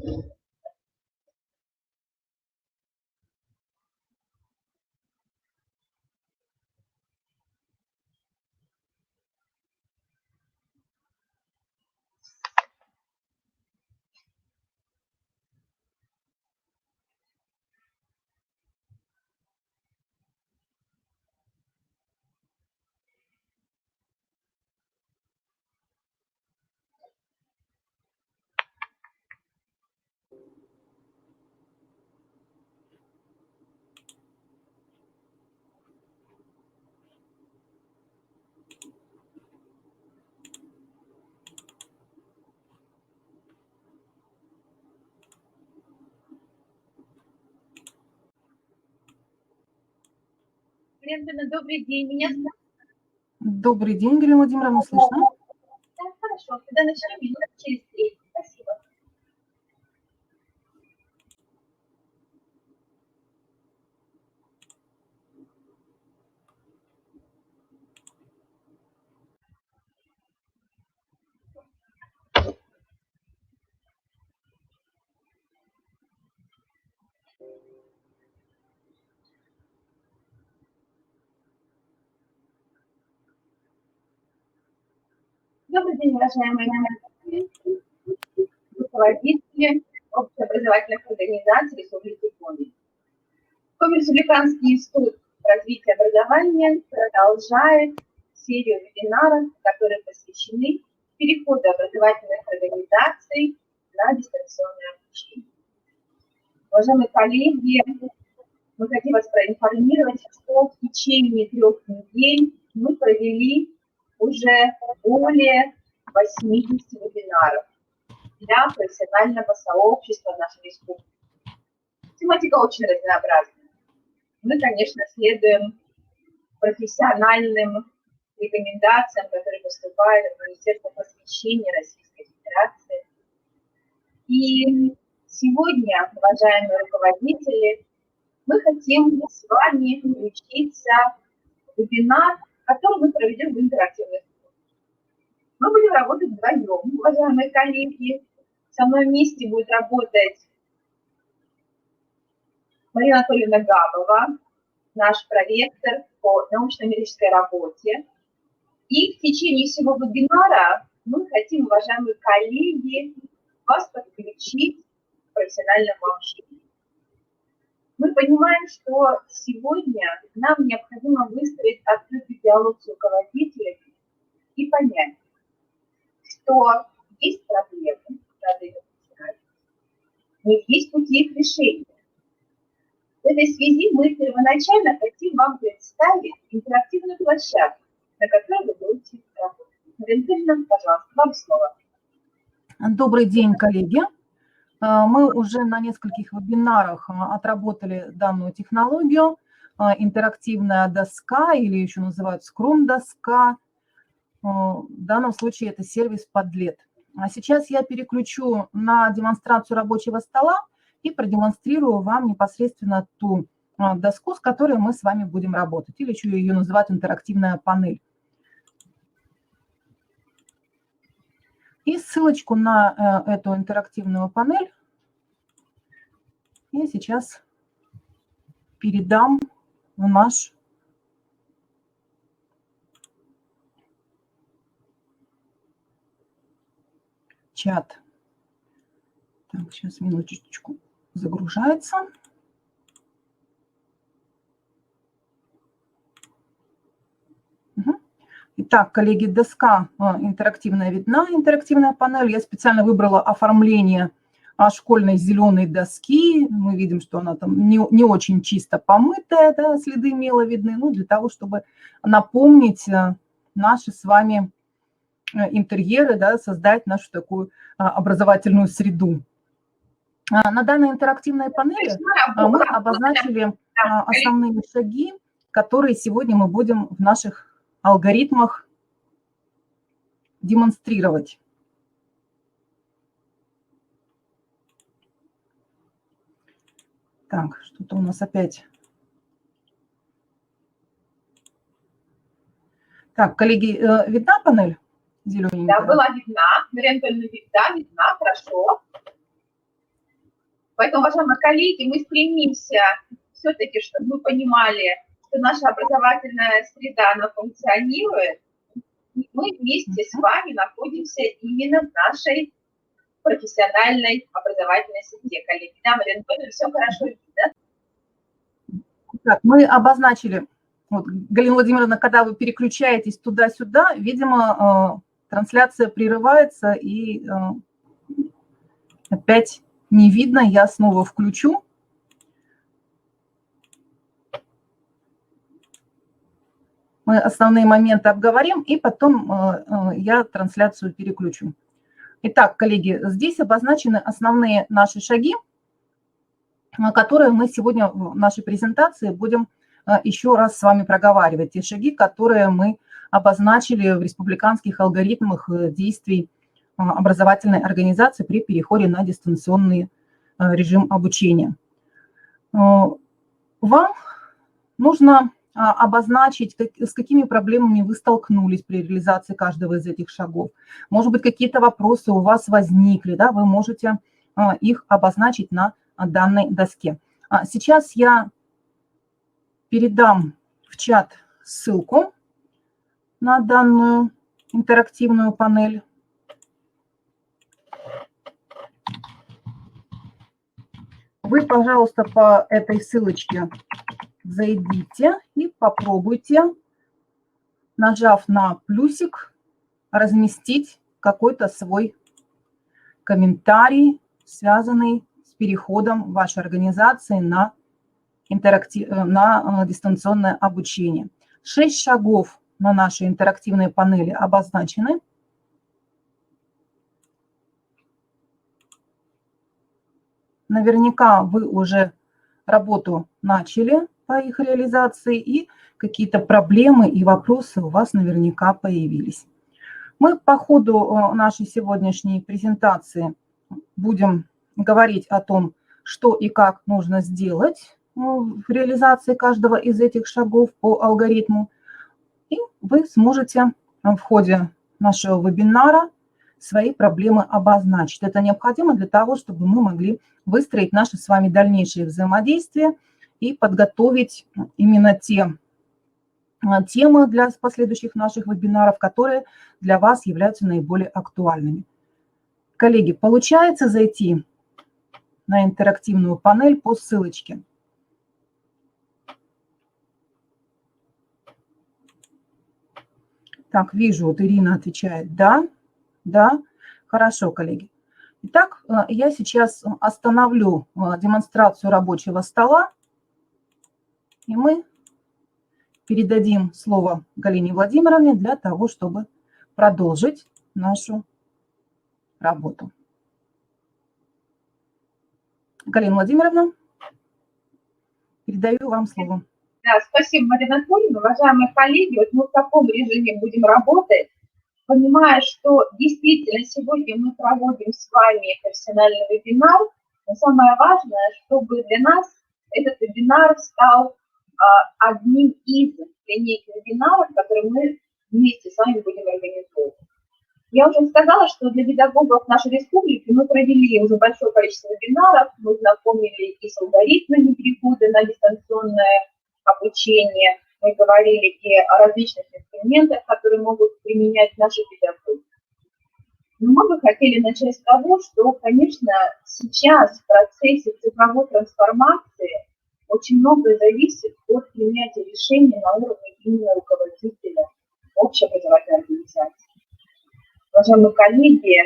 Добрый день, меня слышно? Добрый день, Галина Владимировна, слышно? Да, хорошо, тогда начнем минут через 3. Спасибо. Добрый день, уважаемые руководители общеобразовательных организаций Республики Коми. Коммерс-Республиканский институт развития образования продолжает серию вебинаров, которые посвящены переходу образовательных организаций на дистанционное обучение. Уважаемые коллеги, мы хотим вас проинформировать, что в течение 3 недель мы провели уже более 80 вебинаров для профессионального сообщества нашей республики. Тематика очень разнообразная. Мы, конечно, следуем профессиональным рекомендациям, которые поступают от Министерства просвещения Российской Федерации. И сегодня, уважаемые руководители, мы хотим с вами включиться в вебинар, который мы проведем в интерактивной форме. Мы будем работать вдвоем, уважаемые коллеги. Со мной вместе будет работать Марина Анатольевна Габова, наш проректор по научно-методической работе. И в течение всего вебинара мы хотим, уважаемые коллеги, вас подключить к профессиональному общению. Мы понимаем, что сегодня нам необходимо выстроить открытый диалог с руководителями и понять, что есть проблемы, надо их решать, но есть пути их решения. В этой связи мы первоначально хотим вам представить интерактивную площадку, на которой вы будете работать. Марина, пожалуйста, вам слово. Добрый день, коллеги. Мы уже на нескольких вебинарах отработали данную технологию. Интерактивная доска, или еще называют Scrum-доска. В данном случае это сервис Padlet. А сейчас я переключу на демонстрацию рабочего стола и продемонстрирую вам непосредственно ту доску, с которой мы с вами будем работать. Или еще ее называют интерактивная панель. И ссылочку на эту интерактивную панель я сейчас передам в наш чат. Так, сейчас минуточку загружается. Итак, коллеги, доска интерактивная видна, интерактивная панель. Я специально выбрала оформление школьной зеленой доски. Мы видим, что она там не очень чисто помытая, да, следы мела видны. Ну, для того, чтобы напомнить наши с вами интерьеры, да, создать нашу такую образовательную среду. На данной интерактивной панели мы обозначили основные шаги, которые сегодня мы будем в наших алгоритмах демонстрировать. Так, что-то у нас опять. Так, коллеги, видна панель зелененькая? Да, была видна. Марина Анатольевна, видна, хорошо. Поэтому, уважаемые коллеги, мы стремимся все-таки, чтобы вы понимали, что наша образовательная среда, она функционирует, и мы вместе с вами находимся именно в нашей профессиональной образовательной среде, коллеги. Да, Марина Анатольевна, все хорошо видно? Так, мы обозначили, вот, Галина Владимировна, когда вы переключаетесь туда-сюда, видимо, трансляция прерывается и опять не видно, я снова включу. Мы основные моменты обговорим, и потом я трансляцию переключу. Итак, коллеги, здесь обозначены основные наши шаги, которые мы сегодня в нашей презентации будем еще раз с вами проговаривать. Те шаги, которые мы обозначили в республиканских алгоритмах действий образовательной организации при переходе на дистанционный режим обучения. Вам нужно обозначить, с какими проблемами вы столкнулись при реализации каждого из этих шагов. Может быть, какие-то вопросы у вас возникли, да, вы можете их обозначить на данной доске. Сейчас я передам в чат ссылку на данную интерактивную панель. Вы, пожалуйста, по этой ссылочке зайдите и попробуйте, нажав на плюсик, разместить какой-то свой комментарий, связанный с переходом вашей организации на дистанционное обучение. 6 шагов на нашей интерактивной панели обозначены. Наверняка вы уже работу начали по их реализации, и какие-то проблемы и вопросы у вас наверняка появились. Мы по ходу нашей сегодняшней презентации будем говорить о том, что и как нужно сделать в реализации каждого из этих шагов по алгоритму. И вы сможете в ходе нашего вебинара свои проблемы обозначить. Это необходимо для того, чтобы мы могли выстроить наши с вами дальнейшие взаимодействия и подготовить именно те темы для последующих наших вебинаров, которые для вас являются наиболее актуальными. Коллеги, получается зайти на интерактивную панель по ссылочке? Так, вижу, вот Ирина отвечает «да». Да, хорошо, коллеги. Итак, я сейчас остановлю демонстрацию рабочего стола, и мы передадим слово Галине Владимировне для того, чтобы продолжить нашу работу. Галина Владимировна, передаю вам слово. Да, спасибо, Марина Анатольевна. Уважаемые коллеги, вот мы в таком режиме будем работать, понимая, что действительно сегодня мы проводим с вами профессиональный вебинар, но самое важное, чтобы для нас этот вебинар стал одним из линейки вебинаров, которые мы вместе с вами будем организовывать. Я уже сказала, что для педагогов нашей республики мы провели уже большое количество вебинаров, мы знакомили и с алгоритмами перехода на дистанционное обучение, мы говорили и о различных инструментах, которые могут применять наши педагоги. Но мы бы хотели начать с того, что, конечно, сейчас в процессе цифровой трансформации очень многое зависит от принятия решений на уровне именно руководителя общеобразовательной организации. Уважаемые коллеги,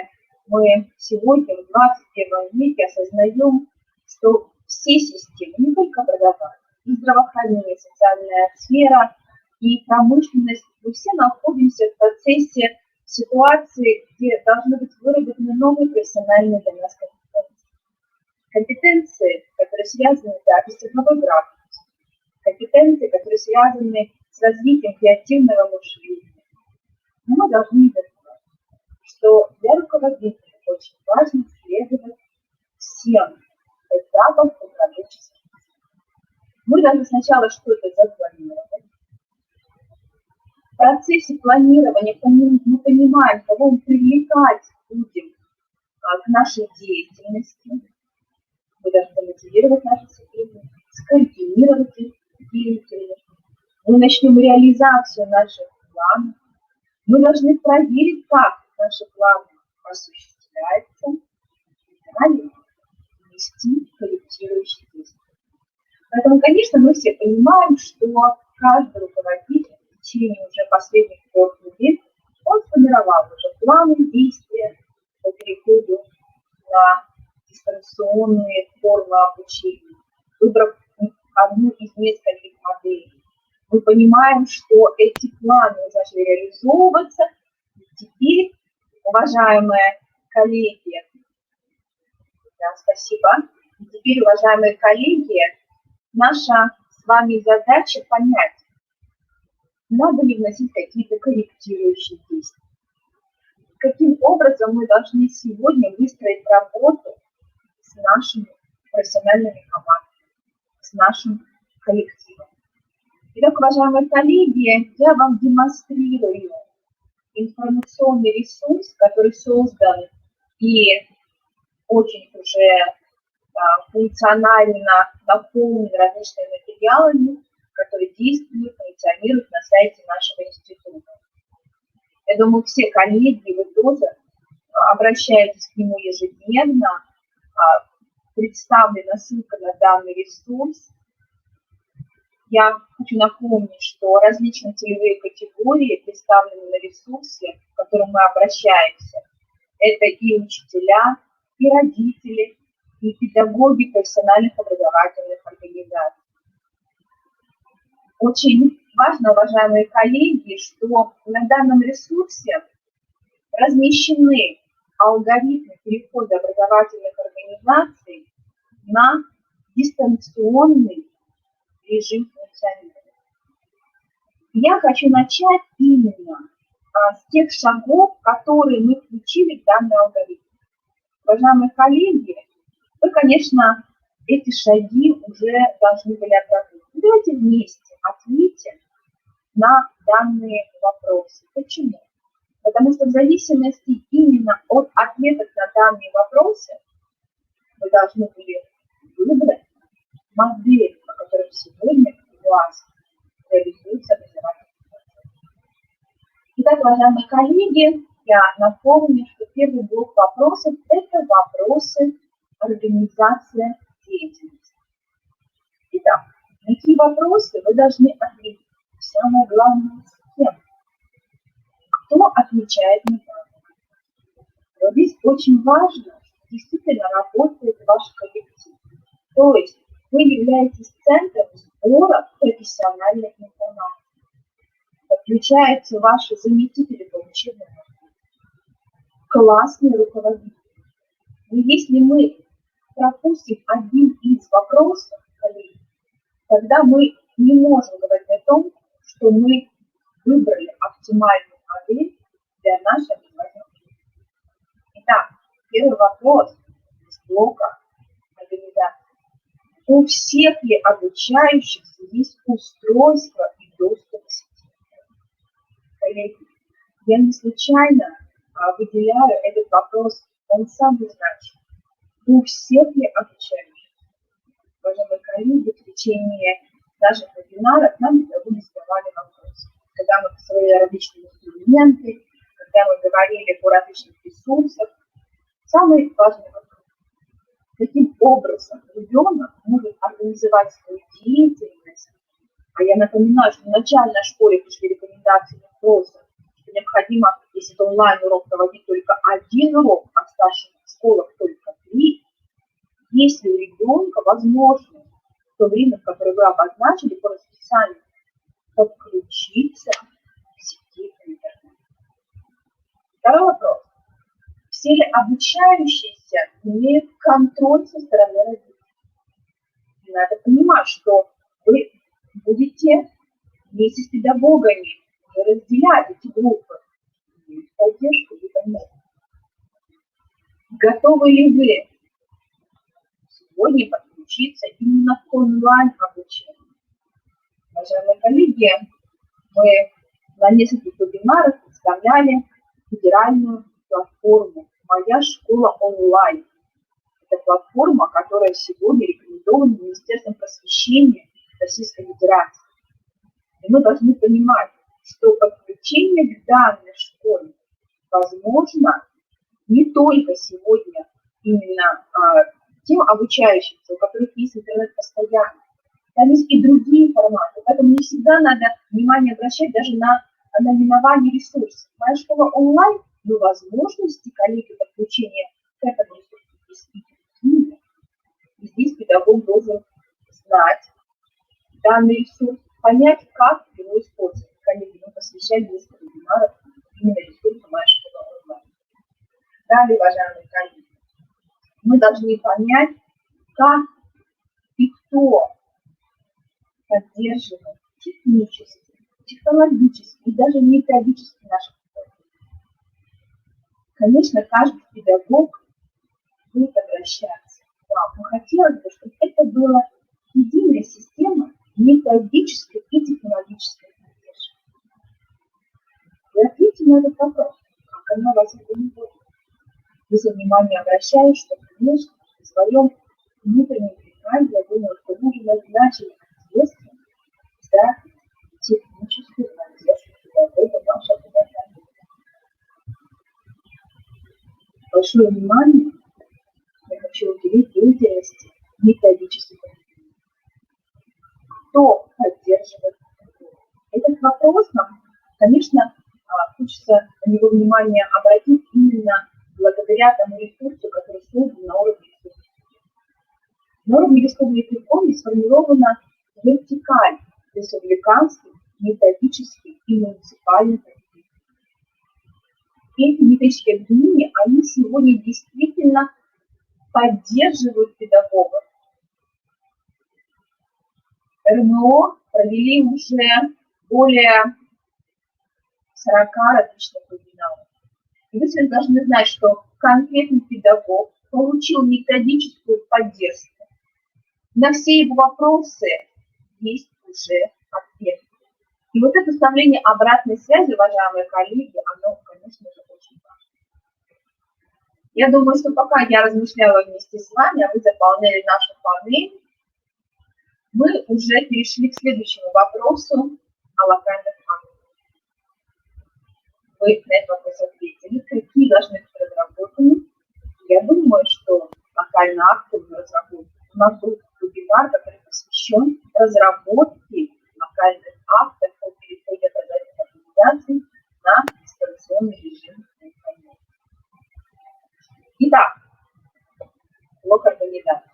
мы сегодня в 21 веке осознаем, что все системы, не только образование, и здравоохранение, социальная сфера, и промышленность, мы все находимся в процессе ситуации, где должны быть выработаны новые профессиональные для нас компетенции. Компетенции, которые связаны с цифровой грамотностью, компетенции, которые связаны с развитием креативного мышления. Но мы должны понимать, что для руководителя очень важно следовать всем этапам управленческих. Мы должны сначала что-то запланировать. В процессе планирования мы понимаем, кого мы привлекать будем к нашей деятельности. Мы должны мотивировать наших сотрудников, скоординировать их деятельность. Мы начнем реализацию наших планов. Мы должны проверить, как наши планы осуществляются, и далее вести корректирующие действия. Поэтому, конечно, мы все понимаем, что каждый руководитель в течение уже последних 3 лет, он сформировал уже планы действия по переходу на дистанционные формы обучения, выбрав одну из нескольких моделей. Мы понимаем, что эти планы должны реализовываться. И теперь, уважаемые коллеги, спасибо. И теперь, уважаемые коллеги, наша с вами задача понять, надо ли вносить какие-то корректирующие действия. Каким образом мы должны сегодня выстроить работу с нашими профессиональными командами, с нашим коллективом. Итак, уважаемые коллеги, я вам демонстрирую информационный ресурс, который создан и очень уже функционально наполнен различными материалами, которые действуют, функционируют на сайте нашего института. Я думаю, все коллеги, вы тоже обращаетесь к нему ежедневно. Представлена ссылка на данный ресурс. Я хочу напомнить, что различные целевые категории представлены на ресурсе, к которым мы обращаемся. Это и учителя, и родители, и педагоги профессиональных образовательных организаций. Очень важно, уважаемые коллеги, что на данном ресурсе размещены алгоритмы перехода образовательных организаций на дистанционный режим функционирования. Я хочу начать именно с тех шагов, которые мы включили в данный алгоритм. Уважаемые коллеги, вы, конечно, эти шаги уже должны были отработать. Давайте вместе ответим на данные вопросы. Почему? Потому что в зависимости именно от ответов на данные вопросы вы должны были выбрать модель, по которой сегодня у вас реализуется образовательный процесс. Итак, уважаемые коллеги, я напомню, что первый блок вопросов – это вопросы организации деятельности. Итак, какие вопросы вы должны ответить? Самое главное, с кем? Кто отвечает на данные? Вот здесь очень важно, что действительно работает ваш коллектив. То есть вы являетесь центром сбора профессиональной информации. Подключаются ваши заместители по учебному работе, классные руководители. Но если мы пропустим один из вопросов, коллеги, тогда мы не можем говорить о том, что мы выбрали оптимальную модель для нашей образовательной жизни. Итак, первый вопрос из блока организации. У всех ли обучающихся есть устройство и доступ к сети? Коллеги, я не случайно выделяю этот вопрос, он самый значимый. У всех ли обучающихся? Уважаемые коллеги, в течение наших вебинаров нам были задавали вопросы. Когда мы посмотрели различные инструменты, когда мы говорили о различных ресурсах, самый важный вопрос. Каким образом ребенок может организовать свою деятельность? А я напоминаю, что в начальной школе пришли рекомендации вопроса, что необходимо, если это онлайн-урок, проводить только один урок, а в старших школах только 3. Есть ли у ребенка возможность в то время, которое вы обозначили по расписанию, подключиться к сети интернет? Второй вопрос. Все ли обучающиеся имеют контроль со стороны родителей? И надо понимать, что вы будете вместе с педагогами разделять эти группы. И поддержку вы. Готовы ли вы сегодня подключиться именно к онлайн-обучению? Уважаемые коллеги, мы на нескольких вебинарах представляли федеральную платформу «Моя школа онлайн». Это платформа, которая сегодня рекомендована Министерством просвещения Российской Федерации. И мы должны понимать, что подключение к данной школе возможно не только сегодня именно тем обучающимся, у которых есть интернет постоянно. Там есть и другие форматы, поэтому не всегда надо внимание обращать даже на наименование ресурсов. Моя школа онлайн, но возможности коллеги подключения к этому ресурсу действительно. И здесь педагог должен знать данный ресурс, понять, как его использовать. Коллеги, мы посвящаем несколько вебинаров именно ресурсу «Моя школа онлайн». Далее, уважаемые коллеги, мы должны понять, как и кто поддерживает технически, технологически и даже методически наших школ. Конечно, каждый педагог будет обращаться. Да, но хотелось бы, чтобы это была единая система методической и технологической поддержки. И ответьте на этот вопрос, как она вас организует. Если внимание обращаешь, что, конечно, в своем внутреннем признании, я думаю, что нужно назначить ответственность за техническую поддержку педагога вашего образования. Большое внимание я хочу уделить деятельности методической поддержки. Кто поддерживает педагога? Этот вопрос нам, конечно, хочется на него внимание обратить именно благодаря тому ресурсу, который создан на уровне республики. На уровне республики Коми сформирована вертикаль республиканских, методических и муниципальных объединений. Эти методические объединения, они сегодня действительно поддерживают педагогов. РМО провели уже более 40 различных вебинаров. И вы все должны знать, что конкретный педагог получил методическую поддержку. На все его вопросы есть уже ответ. И вот это составление обратной связи, уважаемые коллеги, оно, конечно же, очень важно. Я думаю, что пока я размышляла вместе с вами, а вы заполняли нашу панель, мы уже перешли к следующему вопросу о локальных актах. Вы на этот вопрос ответили, какие должны быть разработаны. Я думаю, что локальные акты уже разработаны. У нас был вебинар, который посвящен разработке локальных актов по переходе образовательных организаций на дистанционный режим. Итак, блок организации.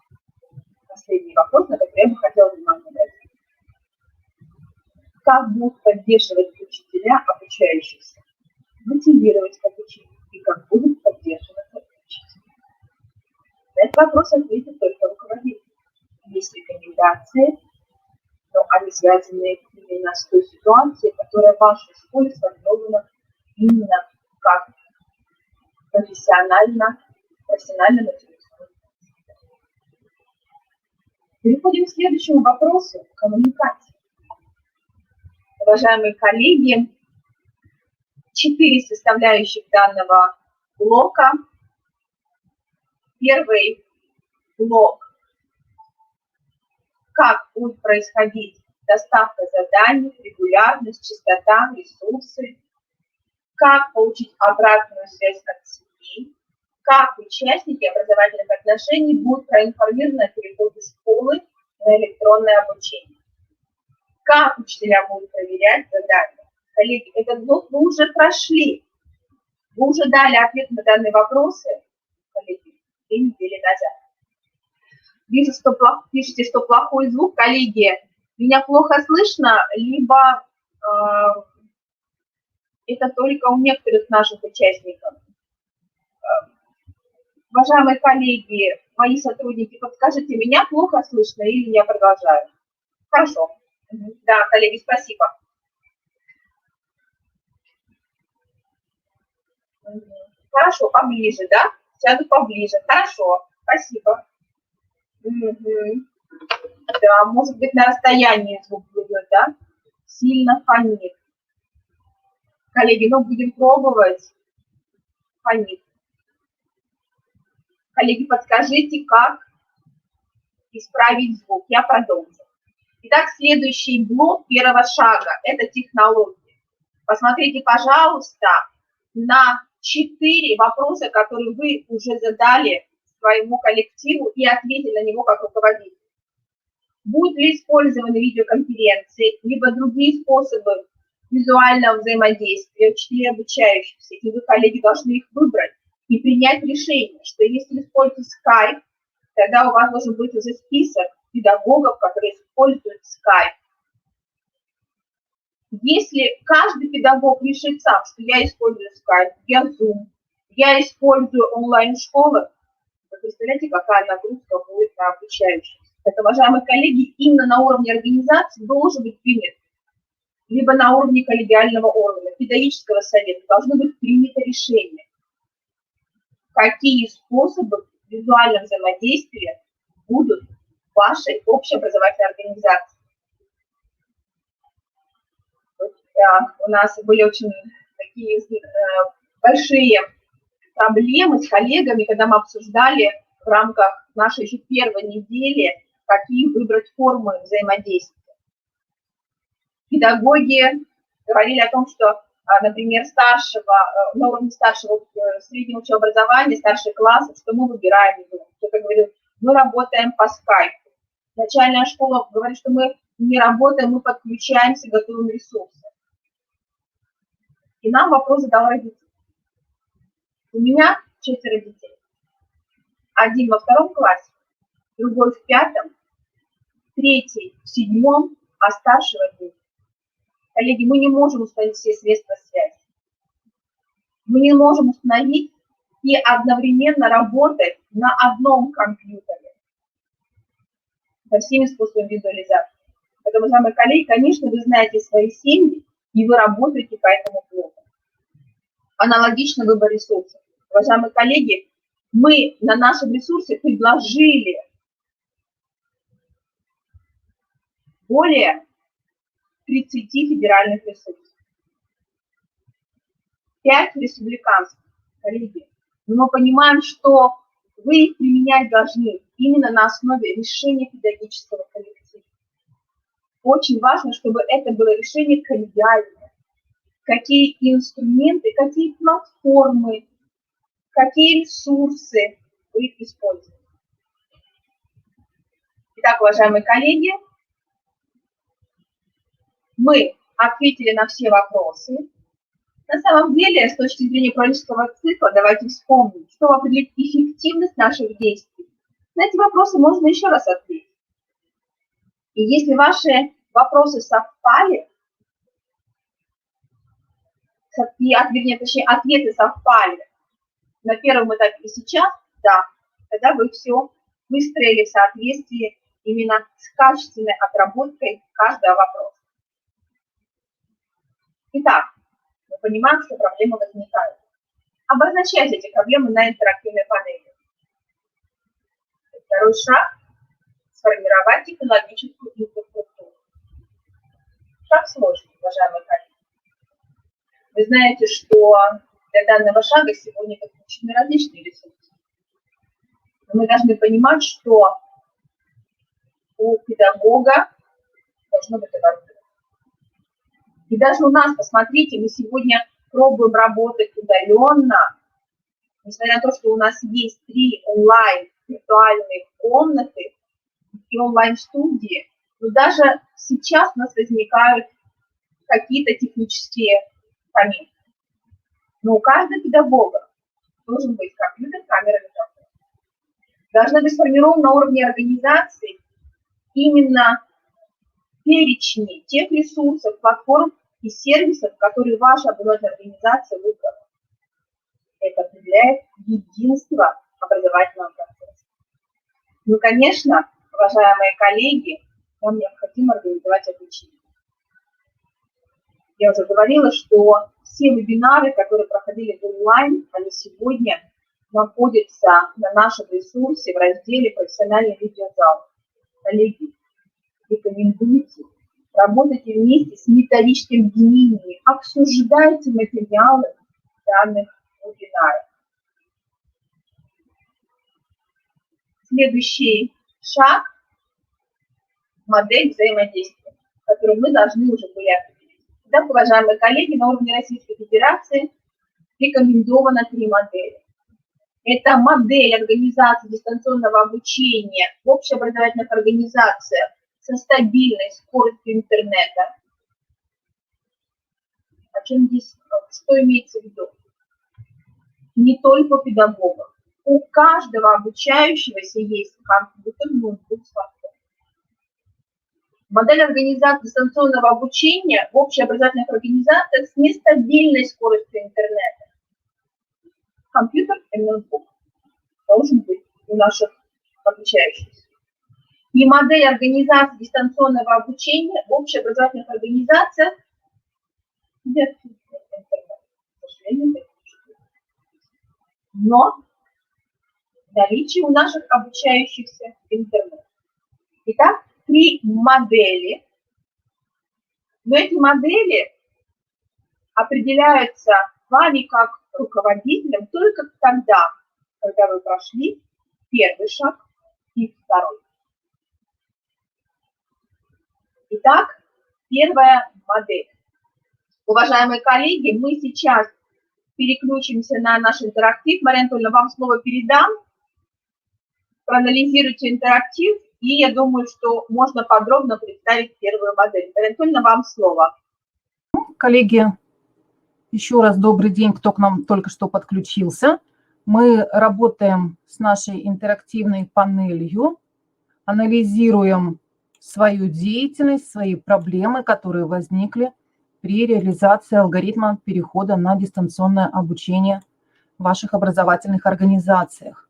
Последний вопрос, на который я бы хотела внимание обратить. Как будут поддерживать учителя обучающихся? Мотивировать к обучению и как будут поддерживаться учителя. На этот вопрос ответит только руководитель. Есть рекомендации, но они связаны именно с той ситуацией, которая в вашей школе сформирована именно как профессионально мотивационная. Переходим к следующему вопросу – коммуникации. Уважаемые коллеги, 4 составляющих данного блока. Первый блок – как будет происходить доставка заданий, регулярность, частота, ресурсы, как получить обратную связь от семьи, как участники образовательных отношений будут проинформированы о переходе школы на электронное обучение, как учителя будут проверять задания. Коллеги, этот блок вы уже прошли, вы уже дали ответ на данные вопросы, коллеги, 2 недели назад. Вижу, что пишете, что плохой звук, коллеги, меня плохо слышно, либо это только у некоторых наших участников. Уважаемые коллеги, мои сотрудники, подскажите, меня плохо слышно или я продолжаю? Хорошо. Да, коллеги, спасибо. Хорошо, поближе, да? Сяду поближе. Хорошо, спасибо. Да, может быть, на расстоянии звук будет, да? Сильно фонит. Коллеги, ну будем пробовать. Фонит. Коллеги, подскажите, как исправить звук. Я продолжу. Итак, следующий блок первого шага – это технологии. Посмотрите, пожалуйста, на 4 вопроса, которые вы уже задали своему коллективу и ответили на него как руководитель. Будут ли использованы видеоконференции, либо другие способы визуального взаимодействия, учителей обучающихся, и вы, коллеги, должны их выбрать и принять решение, что если используете Skype, тогда у вас должен быть уже список педагогов, которые используют Skype. Если каждый педагог решит сам, что я использую Skype, я Zoom, я использую онлайн-школы, вы представляете, какая нагрузка будет на обучающихся. Это, уважаемые коллеги, именно на уровне организации должен быть принят, либо на уровне коллегиального органа, педагогического совета, должно быть принято решение, какие способы визуального взаимодействия будут в вашей общеобразовательной организации. У нас были очень такие большие проблемы с коллегами, когда мы обсуждали в рамках нашей еще первой недели, какие выбрать формы взаимодействия. Педагоги говорили о том, что, например, на уровне старшего среднего образования, старший класс, что мы выбираем. Кто-то говорил, мы работаем по скайпу. Начальная школа говорит, что мы не работаем, мы подключаемся, готовим ресурсы. И нам вопрос задал родитель. У меня 4 детей. Один во 2 классе, другой в 5, 3 в 7, а старший в 11. Коллеги, мы не можем установить все средства связи. Мы не можем установить и одновременно работать на одном компьютере со всеми способами визуализации. Поэтому, уважаемые коллеги, конечно, вы знаете свои семьи, и вы работаете по этому блоку. Аналогично выбор ресурсов. Уважаемые коллеги, мы на нашем ресурсе предложили более 30 федеральных ресурсов. 5 республиканских, коллеги. Но мы понимаем, что вы их применять должны именно на основе решения педагогического коллектива. Очень важно, чтобы это было решение коллегиальное. Какие инструменты, какие платформы, какие ресурсы вы используете. Итак, уважаемые коллеги, мы ответили на все вопросы. На самом деле, с точки зрения пророческого цикла, давайте вспомним, чтобы определить эффективность наших действий. На эти вопросы можно еще раз ответить. И если ваши вопросы совпали, ответы совпали на первом этапе и сейчас, да, тогда вы все выстроили в соответствии именно с качественной отработкой каждого вопроса. Итак, мы понимаем, что проблемы возникают. Обозначайте эти проблемы на интерактивной панели. Второй шаг – сформировать технологическую инфраструктуру. Шаг сложный, уважаемые коллеги. Вы знаете, что для данного шага сегодня подключены различные ресурсы. Но мы должны понимать, что у педагога должно быть оборудование. И даже у нас, посмотрите, мы сегодня пробуем работать удаленно, несмотря на то, что у нас есть 3 онлайн виртуальные комнаты и онлайн-студии, но даже сейчас у нас возникают какие-то технические помехи. Но у каждого педагога должен быть компьютер, камера, микрофон. Должна быть сформирована на уровне организации именно перечни тех ресурсов, платформ и сервисов, которые ваша образовательная организация выбрала. Это определяет единство образовательного процесса. Ну, конечно, уважаемые коллеги, нам необходимо организовать обучение. Я уже говорила, что все вебинары, которые проходили в онлайн, они сегодня находятся на нашем ресурсе в разделе «Профессиональный видеозал». Коллеги, рекомендуйте, работайте вместе с методическим объединением, обсуждайте материалы данных вебинаров. Следующий шаг – модель взаимодействия, которую мы должны уже были определить. Итак, уважаемые коллеги, на уровне Российской Федерации рекомендовано 3 модели. Это модель организации дистанционного обучения в общеобразовательных организациях со стабильной скоростью интернета. О чем здесь, что имеется в виду? Не только у педагогов. У каждого обучающегося есть компьютер, ноутбук, смартфон. Модель организации дистанционного обучения в общеобразовательных организациях с нестабильной скоростью интернета. Компьютер и ноутбук должен быть у наших обучающихся. И модель организации дистанционного обучения в общеобразовательных организациях где интернет, к сожалению, но наличие у наших обучающихся интернет. Итак, 3 модели. Но эти модели определяются вами как руководителем только тогда, когда вы прошли первый шаг и второй. Итак, первая модель. Уважаемые коллеги, мы сейчас переключимся на наш интерактив. Мария Анатольевна, вам слово передам. Проанализируйте интерактив, и я думаю, что можно подробно представить первую модель. Мария Анатольевна, вам слово. Коллеги, еще раз добрый день, кто к нам только что подключился. Мы работаем с нашей интерактивной панелью, анализируем свою деятельность, свои проблемы, которые возникли при реализации алгоритма перехода на дистанционное обучение в ваших образовательных организациях.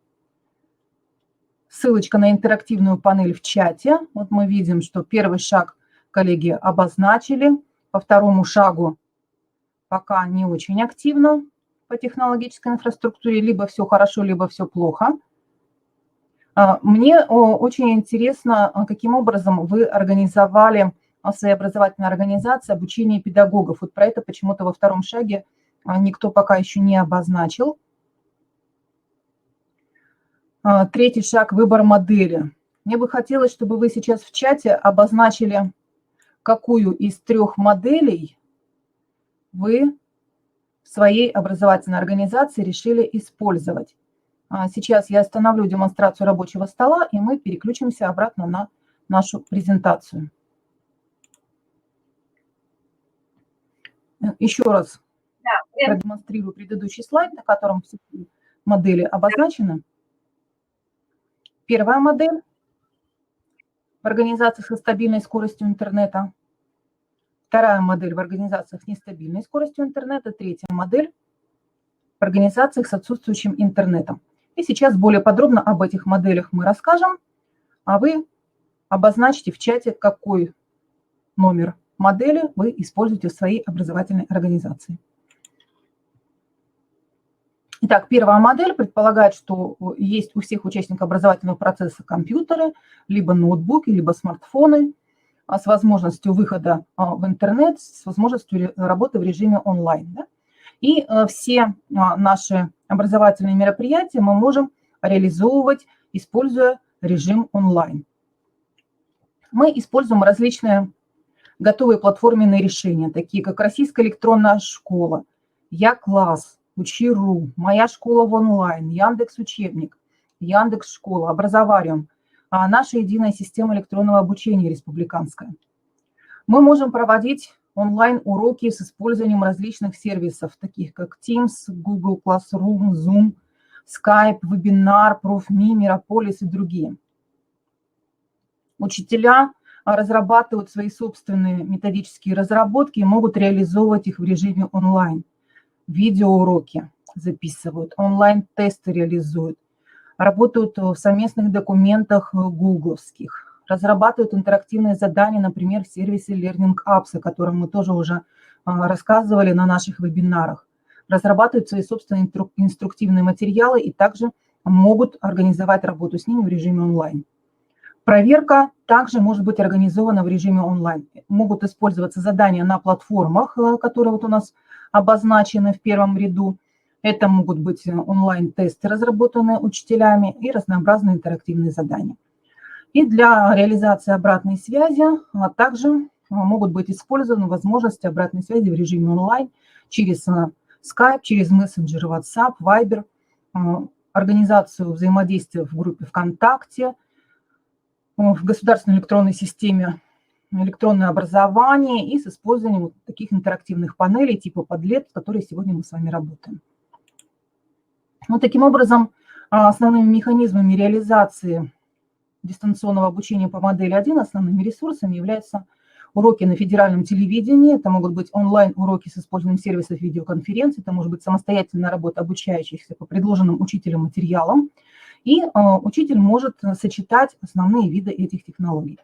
Ссылочка на интерактивную панель в чате. Вот мы видим, что первый шаг коллеги обозначили. По второму шагу пока не очень активно по технологической инфраструктуре. Либо все хорошо, либо все плохо. Мне очень интересно, каким образом вы организовали своей образовательной организации обучение педагогов. Вот про это почему-то во втором шаге никто пока еще не обозначил. Третий шаг – выбор модели. Мне бы хотелось, чтобы вы сейчас в чате обозначили, какую из 3 моделей вы в своей образовательной организации решили использовать. Сейчас я остановлю демонстрацию рабочего стола, и мы переключимся обратно на нашу презентацию. Еще раз продемонстрирую предыдущий слайд, на котором все модели обозначены. Первая модель в организациях со стабильной скоростью интернета. Вторая модель в организациях с нестабильной скоростью интернета. Третья модель в организациях с отсутствующим интернетом. И сейчас более подробно об этих моделях мы расскажем, а вы обозначьте в чате, какой номер модели вы используете в своей образовательной организации. Итак, первая модель предполагает, что есть у всех участников образовательного процесса компьютеры, либо ноутбуки, либо смартфоны с возможностью выхода в интернет, с возможностью работы в режиме онлайн. Да? И все наши образовательные мероприятия мы можем реализовывать, используя режим онлайн. Мы используем различные готовые платформенные решения, такие как Российская электронная школа, Я-класс, Учи.ру, Моя школа в онлайн, Яндекс.Учебник, Яндекс.Школа, Образовариум, наша единая система электронного обучения республиканская. Мы можем проводить онлайн-уроки с использованием различных сервисов, таких как Teams, Google Classroom, Zoom, Skype, Webinar, ProfMe, Mirapolis и другие. Учителя разрабатывают свои собственные методические разработки и могут реализовывать их в режиме онлайн. Видеоуроки записывают, онлайн-тесты реализуют, работают в совместных документах гугловских, разрабатывают интерактивные задания, например, в сервисе Learning Apps, о котором мы тоже уже рассказывали на наших вебинарах, разрабатывают свои собственные инструктивные материалы и также могут организовать работу с ними в режиме онлайн. Проверка также может быть организована в режиме онлайн. Могут использоваться задания на платформах, которые вот у нас обозначены в первом ряду. Это могут быть онлайн-тесты, разработанные учителями, и разнообразные интерактивные задания. И для реализации обратной связи также могут быть использованы возможности обратной связи в режиме онлайн через Skype, через мессенджеры WhatsApp, Viber, организацию взаимодействия в группе ВКонтакте, в государственной электронной системе электронное образование и с использованием вот таких интерактивных панелей типа Padlet, с которой сегодня мы с вами работаем. Вот таким образом, основными механизмами реализации дистанционного обучения по модели 1, основными ресурсами являются уроки на федеральном телевидении. Это могут быть онлайн-уроки с использованием сервисов видеоконференций, это может быть самостоятельная работа обучающихся по предложенным учителем материалам. И учитель может сочетать основные виды этих технологий.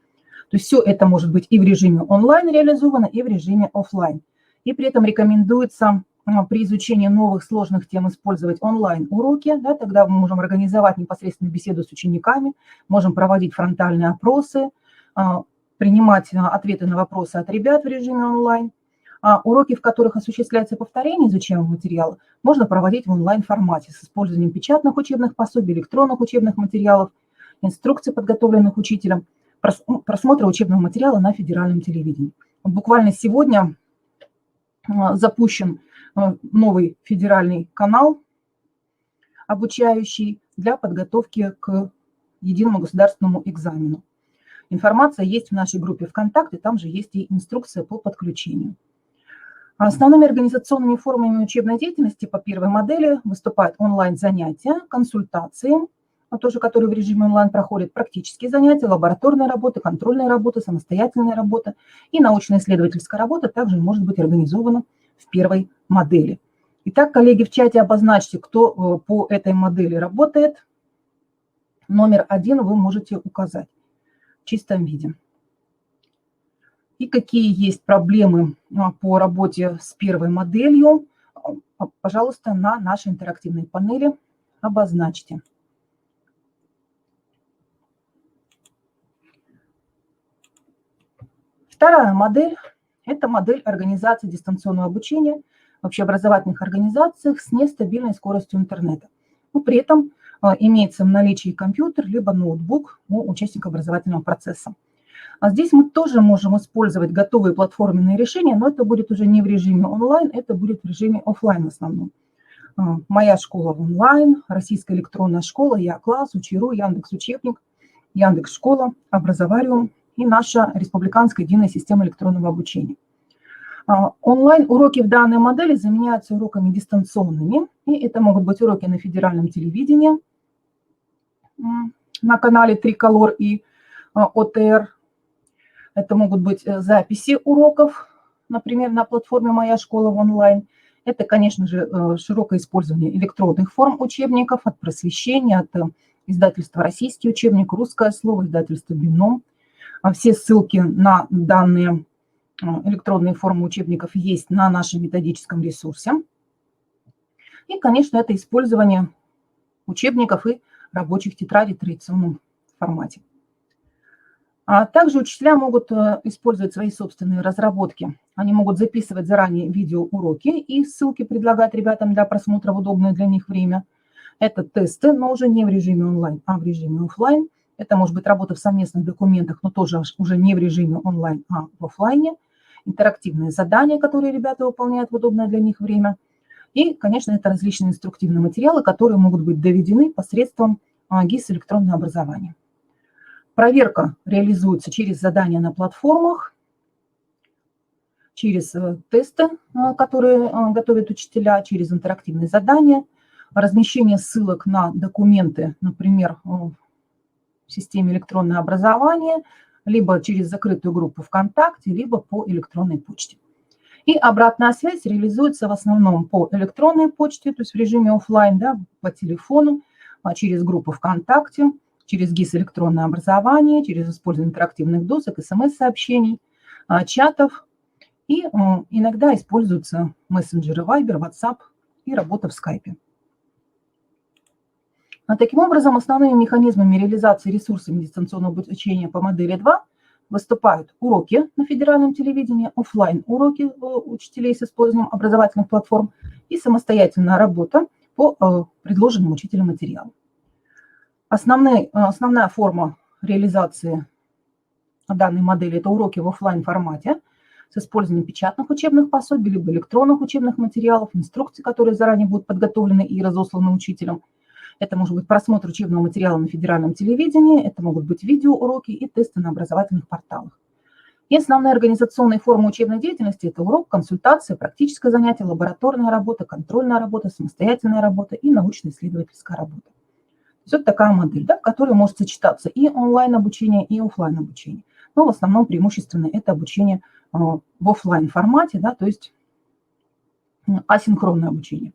То есть все это может быть и в режиме онлайн реализовано, и в режиме офлайн. И при этом рекомендуется при изучении новых сложных тем использовать онлайн-уроки. Да, тогда мы можем организовать непосредственную беседу с учениками, можем проводить фронтальные опросы, принимать ответы на вопросы от ребят в режиме онлайн. Уроки, в которых осуществляется повторение изучаемого материала, можно проводить в онлайн-формате с использованием печатных учебных пособий, электронных учебных материалов, инструкций, подготовленных учителем, просмотра учебного материала на федеральном телевидении. Буквально сегодня запущен новый федеральный канал, обучающий для подготовки к единому государственному экзамену. Информация есть в нашей группе ВКонтакте, там же есть и инструкция по подключению. Основными организационными формами учебной деятельности по первой модели выступают онлайн-занятия, консультации, тоже которые в режиме онлайн проходят, практические занятия, лабораторные работы, контрольные работы, самостоятельная работа и научно-исследовательская работа также может быть организована в первой модели. Итак, коллеги, в чате обозначьте, кто по этой модели работает. Номер 1 вы можете указать в чистом виде. И какие есть проблемы по работе с первой моделью, пожалуйста, на нашей интерактивной панели обозначьте. Вторая модель – это модель организации дистанционного обучения в общеобразовательных организациях с нестабильной скоростью интернета. Но при этом имеется в наличии компьютер либо ноутбук у участника образовательного процесса. А здесь мы тоже можем использовать готовые платформенные решения, но это будет уже не в режиме онлайн, это будет в режиме офлайн в основном. Моя школа в онлайн, российская электронная школа, Я-класс, Учи.ру, Яндекс.Учебник, Яндекс.Школа, Образовариум и наша республиканская единая система электронного обучения. Онлайн-уроки в данной модели заменяются уроками дистанционными, и это могут быть уроки на федеральном телевидении, на канале Триколор и ОТР. Это могут быть записи уроков, например, на платформе «Моя школа» в онлайн. Это, конечно же, широкое использование электронных форм учебников от Просвещения, от издательства «Российский учебник», «Русское слово», издательства «Бином». Все ссылки на данные электронные формы учебников есть на нашем методическом ресурсе. И, конечно, это использование учебников и рабочих тетрадей в традиционном формате. А также учителя могут использовать свои собственные разработки. Они могут записывать заранее видеоуроки и ссылки предлагать ребятам для просмотра в удобное для них время. Это тесты, но уже не в режиме онлайн, а в режиме офлайн. Это может быть работа в совместных документах, но тоже уже не в режиме онлайн, а в офлайне. Интерактивные задания, которые ребята выполняют в удобное для них время. И, конечно, это различные инструктивные материалы, которые могут быть доведены посредством ГИС «Электронное образование». Проверка реализуется через задания на платформах, через тесты, которые готовят учителя, через интерактивные задания, размещение ссылок на документы, например, в системе электронное образование, либо через закрытую группу ВКонтакте, либо по электронной почте. И обратная связь реализуется в основном по электронной почте, то есть в режиме офлайн, да, по телефону, через группу ВКонтакте, через ГИС «Электронное образование», через использование интерактивных досок, СМС-сообщений, чатов. И иногда используются мессенджеры Viber, WhatsApp и работа в Skype. Таким образом, основными механизмами реализации ресурсами дистанционного обучения по модели 2 выступают уроки на федеральном телевидении, офлайн-уроки учителей с использованием образовательных платформ и самостоятельная работа по предложенным учителем материалам. Основная форма реализации данной модели – это уроки в офлайн формате с использованием печатных учебных пособий, либо электронных учебных материалов, инструкций, которые заранее будут подготовлены и разосланы учителем. Это может быть просмотр учебного материала на федеральном телевидении, это могут быть видеоуроки и тесты на образовательных порталах. И основные организационные формы учебной деятельности – это урок, консультация, практическое занятие, лабораторная работа, контрольная работа, самостоятельная работа и научно-исследовательская работа. То есть вот такая модель, да, в которой может сочетаться и онлайн-обучение, и офлайн обучение. Но в основном преимущественно это обучение в офлайн формате, да, то есть асинхронное обучение.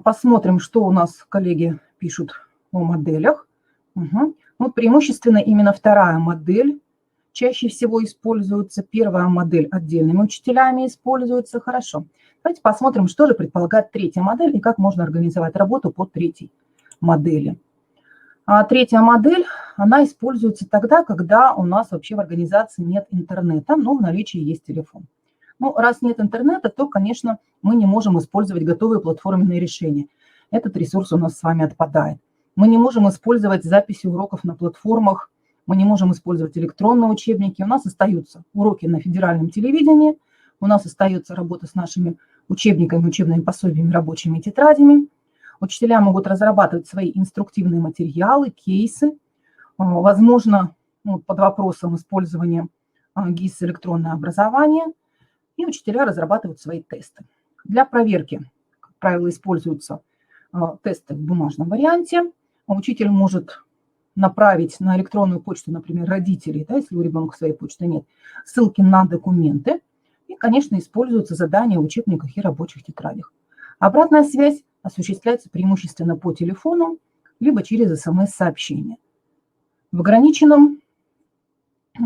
Посмотрим, что у нас коллеги пишут о моделях. Вот преимущественно именно вторая модель чаще всего используется. Первая модель отдельными учителями используется. Хорошо. Давайте посмотрим, что же предполагает третья модель и как можно организовать работу по третьей модели. Третья модель, она используется тогда, когда у нас вообще в организации нет интернета, но в наличии есть телефон. Ну, раз нет интернета, то, конечно, мы не можем использовать готовые платформенные решения. Этот ресурс у нас с вами отпадает. Мы не можем использовать записи уроков на платформах, мы не можем использовать электронные учебники. У нас остаются уроки на федеральном телевидении, у нас остается работа с нашими учебниками, учебными пособиями, рабочими тетрадями. Учителя могут разрабатывать свои инструктивные материалы, кейсы. Возможно, под вопросом использования ГИС электронное образование. И учителя разрабатывают свои тесты. Для проверки, как правило, используются тесты в бумажном варианте. Учитель может направить на электронную почту, например, родителей, да, если у ребенка своей почты нет, ссылки на документы. И, конечно, используются задания в учебниках и рабочих тетрадях. Обратная связь осуществляется преимущественно по телефону, либо через СМС-сообщение. В ограниченном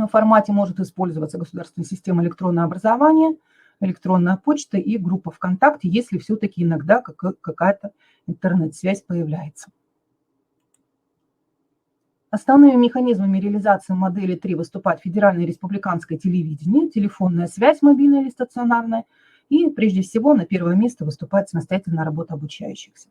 формате может использоваться государственная система электронного образования, электронная почта и группа ВКонтакте, если все-таки иногда какая-то интернет-связь появляется. Основными механизмами реализации модели 3 выступают федеральное и республиканское телевидение, телефонная связь, мобильная или стационарная, и прежде всего на первое место выступает самостоятельная работа обучающихся.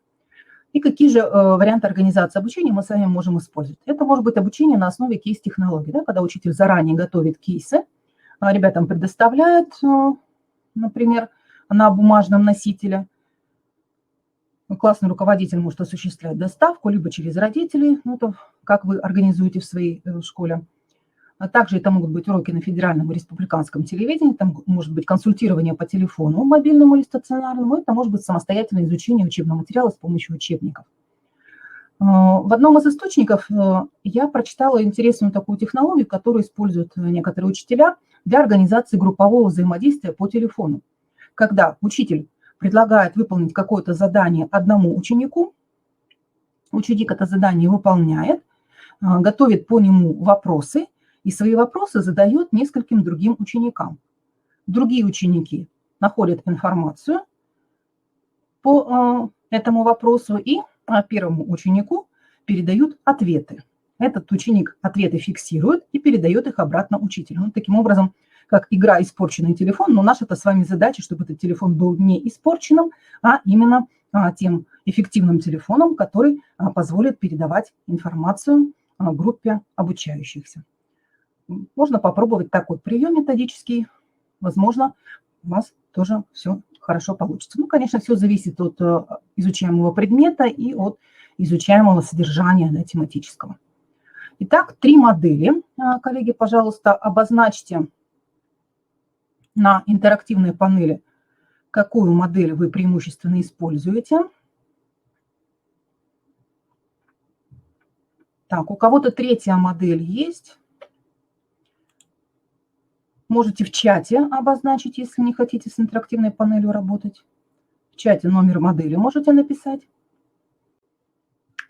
И какие же варианты организации обучения мы с вами можем использовать? Это может быть обучение на основе кейс-технологий, да, когда учитель заранее готовит кейсы, ребятам предоставляет, например, на бумажном носителе. Классный руководитель может осуществлять доставку либо через родителей, ну, то, как вы организуете в своей школе. А также это могут быть уроки на федеральном и республиканском телевидении, там может быть консультирование по телефону, мобильному или стационарному, это может быть самостоятельное изучение учебного материала с помощью учебников. В одном из источников я прочитала интересную такую технологию, которую используют некоторые учителя для организации группового взаимодействия по телефону. Когда учитель предлагает выполнить какое-то задание одному ученику, ученик это задание выполняет, готовит по нему вопросы, и свои вопросы задает нескольким другим ученикам. Другие ученики находят информацию по этому вопросу и первому ученику передают ответы. Этот ученик ответы фиксирует и передает их обратно учителю. Ну, таким образом, как игра «Испорченный телефон», но наша-то с вами задача, чтобы этот телефон был не испорченным, а именно тем эффективным телефоном, который позволит передавать информацию группе обучающихся. Можно попробовать такой прием методический. Возможно, у вас тоже все хорошо получится. Ну, конечно, все зависит от изучаемого предмета и от изучаемого содержания, да, тематического. Итак, 3 модели. Коллеги, пожалуйста, обозначьте на интерактивной панели, какую модель вы преимущественно используете. Так, у кого-то третья модель есть. Можете в чате обозначить, если не хотите с интерактивной панелью работать. В чате номер модели можете написать.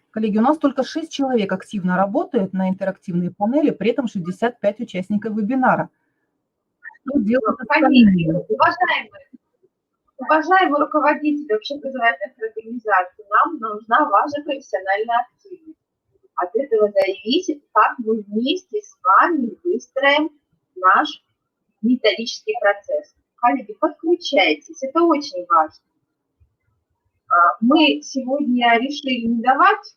Коллеги, у нас только 6 человек активно работает на интерактивной панели, при этом 65 участников вебинара. Что делать остальные? Уважаемые руководители общеобразовательных организаций, нам нужна ваша профессиональная активность. От этого зависит, как мы вместе с вами выстроим наш методический процесс. Коллеги, подключайтесь, это очень важно. Мы сегодня решили не давать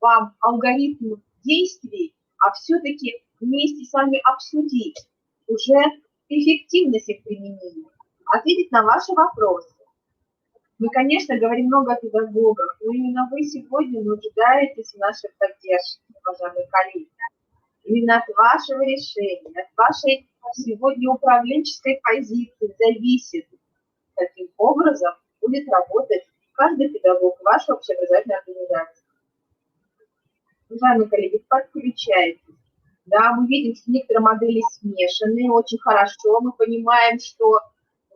вам алгоритм действий, а все-таки вместе с вами обсудить уже эффективность их применения, ответить на ваши вопросы. Мы, конечно, говорим много о педагогах, но именно вы сегодня нуждаетесь в нашей поддержке, уважаемые коллеги. Именно от вашего решения, от вашей сегодня управленческой позиции зависит, каким образом будет работать каждый педагог вашей общеобразовательной организации. Уважаемые коллеги, подключайтесь. Да, мы видим, что некоторые модели смешанные, очень хорошо. Мы понимаем, что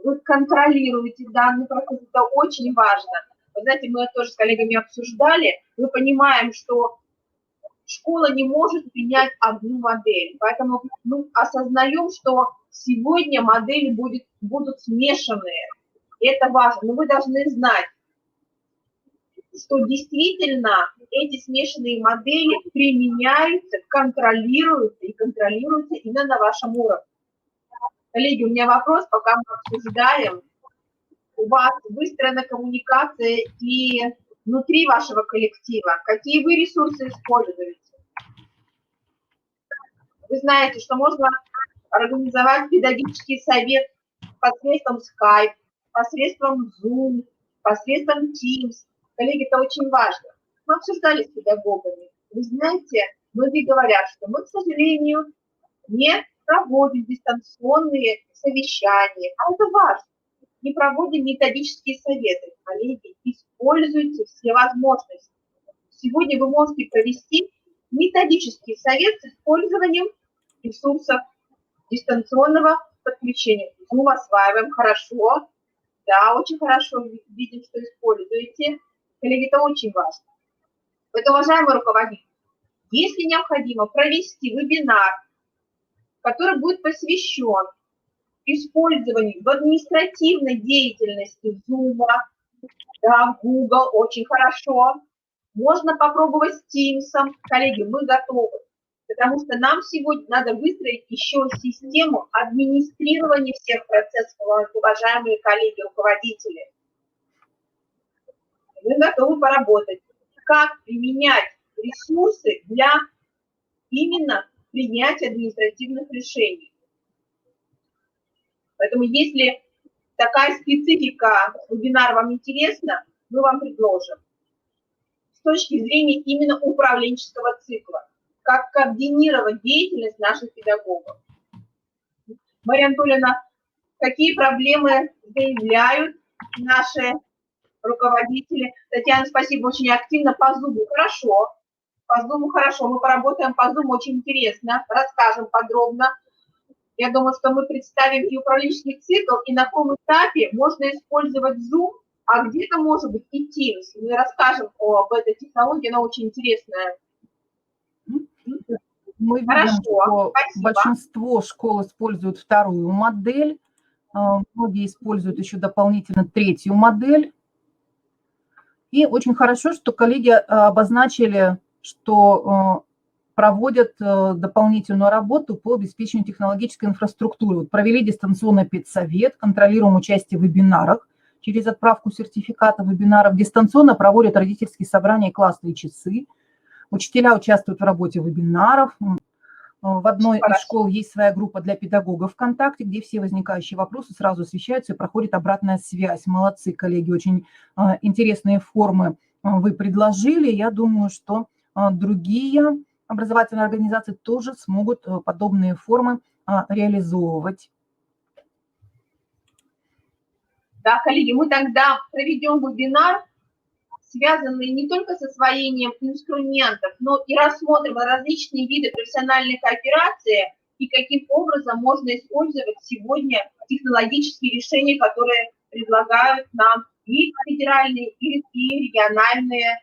вы контролируете данный процесс, это очень важно. Вы знаете, мы тоже с коллегами обсуждали, мы понимаем, что школа не может принять одну модель, поэтому мы осознаем, что сегодня модели будут смешанные, и это важно. Но вы должны знать, что действительно эти смешанные модели применяются, контролируются именно на вашем уровне. Коллеги, у меня вопрос, пока мы обсуждаем. У вас выстроена коммуникация и внутри вашего коллектива. Какие вы ресурсы используете? Вы знаете, что можно организовать педагогический совет посредством Skype, посредством Zoom, посредством Teams. Коллеги, это очень важно. Мы обсуждали с педагогами. Вы знаете, многие говорят, что мы, к сожалению, не проводим дистанционные совещания. А это важно. Не проводим методические советы. Коллеги, используйте все возможности. Сегодня вы можете провести методический совет с использованием ресурсов дистанционного подключения. Zoom осваиваем хорошо. Да, очень хорошо видим, что используете. Коллеги, это очень важно. Поэтому, уважаемые руководители, если необходимо провести вебинар, который будет посвящен использованию в административной деятельности Zoom, да, Google, очень хорошо. Можно попробовать с Teams. Коллеги, мы готовы. Потому что нам сегодня надо выстроить еще систему администрирования всех процессов, уважаемые коллеги, руководители. Мы готовы поработать. Как применять ресурсы для именно принятия административных решений. Поэтому если такая специфика вебинара вам интересна, мы вам предложим. С точки зрения именно управленческого цикла. Как координировать деятельность наших педагогов. Мария Анатольевна, какие проблемы заявляют наши руководители? Татьяна, спасибо, очень активно по Zoom. Хорошо, по Zoom хорошо. Мы поработаем по Zoom, очень интересно, расскажем подробно. Я думаю, что мы представим и управленческий цикл, и на каком этапе можно использовать Zoom, а где-то, может быть, и Teams. Мы расскажем об этой технологии, она очень интересная. Мы видим, что большинство школ используют вторую модель, многие используют еще дополнительно третью модель. И очень хорошо, что коллеги обозначили, что проводят дополнительную работу по обеспечению технологической инфраструктуры. Вот провели дистанционный педсовет, контролируем участие в вебинарах через отправку сертификата вебинаров, дистанционно проводят родительские собрания и классные часы. Учителя участвуют в работе вебинаров. В одной из школ есть своя группа для педагогов ВКонтакте, где все возникающие вопросы сразу освещаются и проходит обратная связь. Молодцы, коллеги, очень интересные формы вы предложили. Я думаю, что другие образовательные организации тоже смогут подобные формы реализовывать. Да, коллеги, мы тогда проведем вебинар, связанные не только с освоением инструментов, но и рассмотрим различные виды профессиональной кооперации и каким образом можно использовать сегодня технологические решения, которые предлагают нам и федеральные, и региональные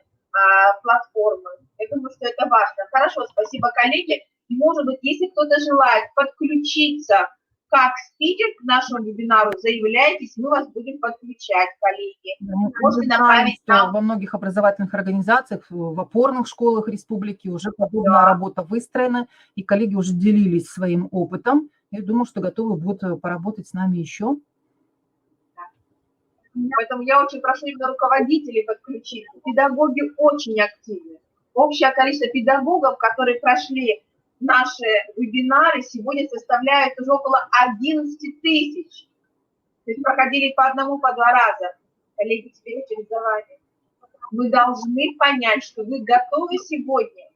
платформы. Я думаю, что это важно. Хорошо, спасибо, коллеги. И, может быть, если кто-то желает подключиться как спикер к нашему вебинару, заявляйтесь, мы вас будем подключать, коллеги. Можете направить нам. Во многих образовательных организациях, в опорных школах республики уже подобная работа выстроена, и коллеги уже делились своим опытом. Я думаю, что готовы будут поработать с нами еще. Поэтому я очень прошу именно руководителей подключить. Педагоги очень активны. Общее количество педагогов, которые прошли наши вебинары, сегодня составляет уже около 11 тысяч. То есть проходили по одному, по два раза. Коллеги, теперь очередь за вами. Вы должны понять, что вы готовы сегодня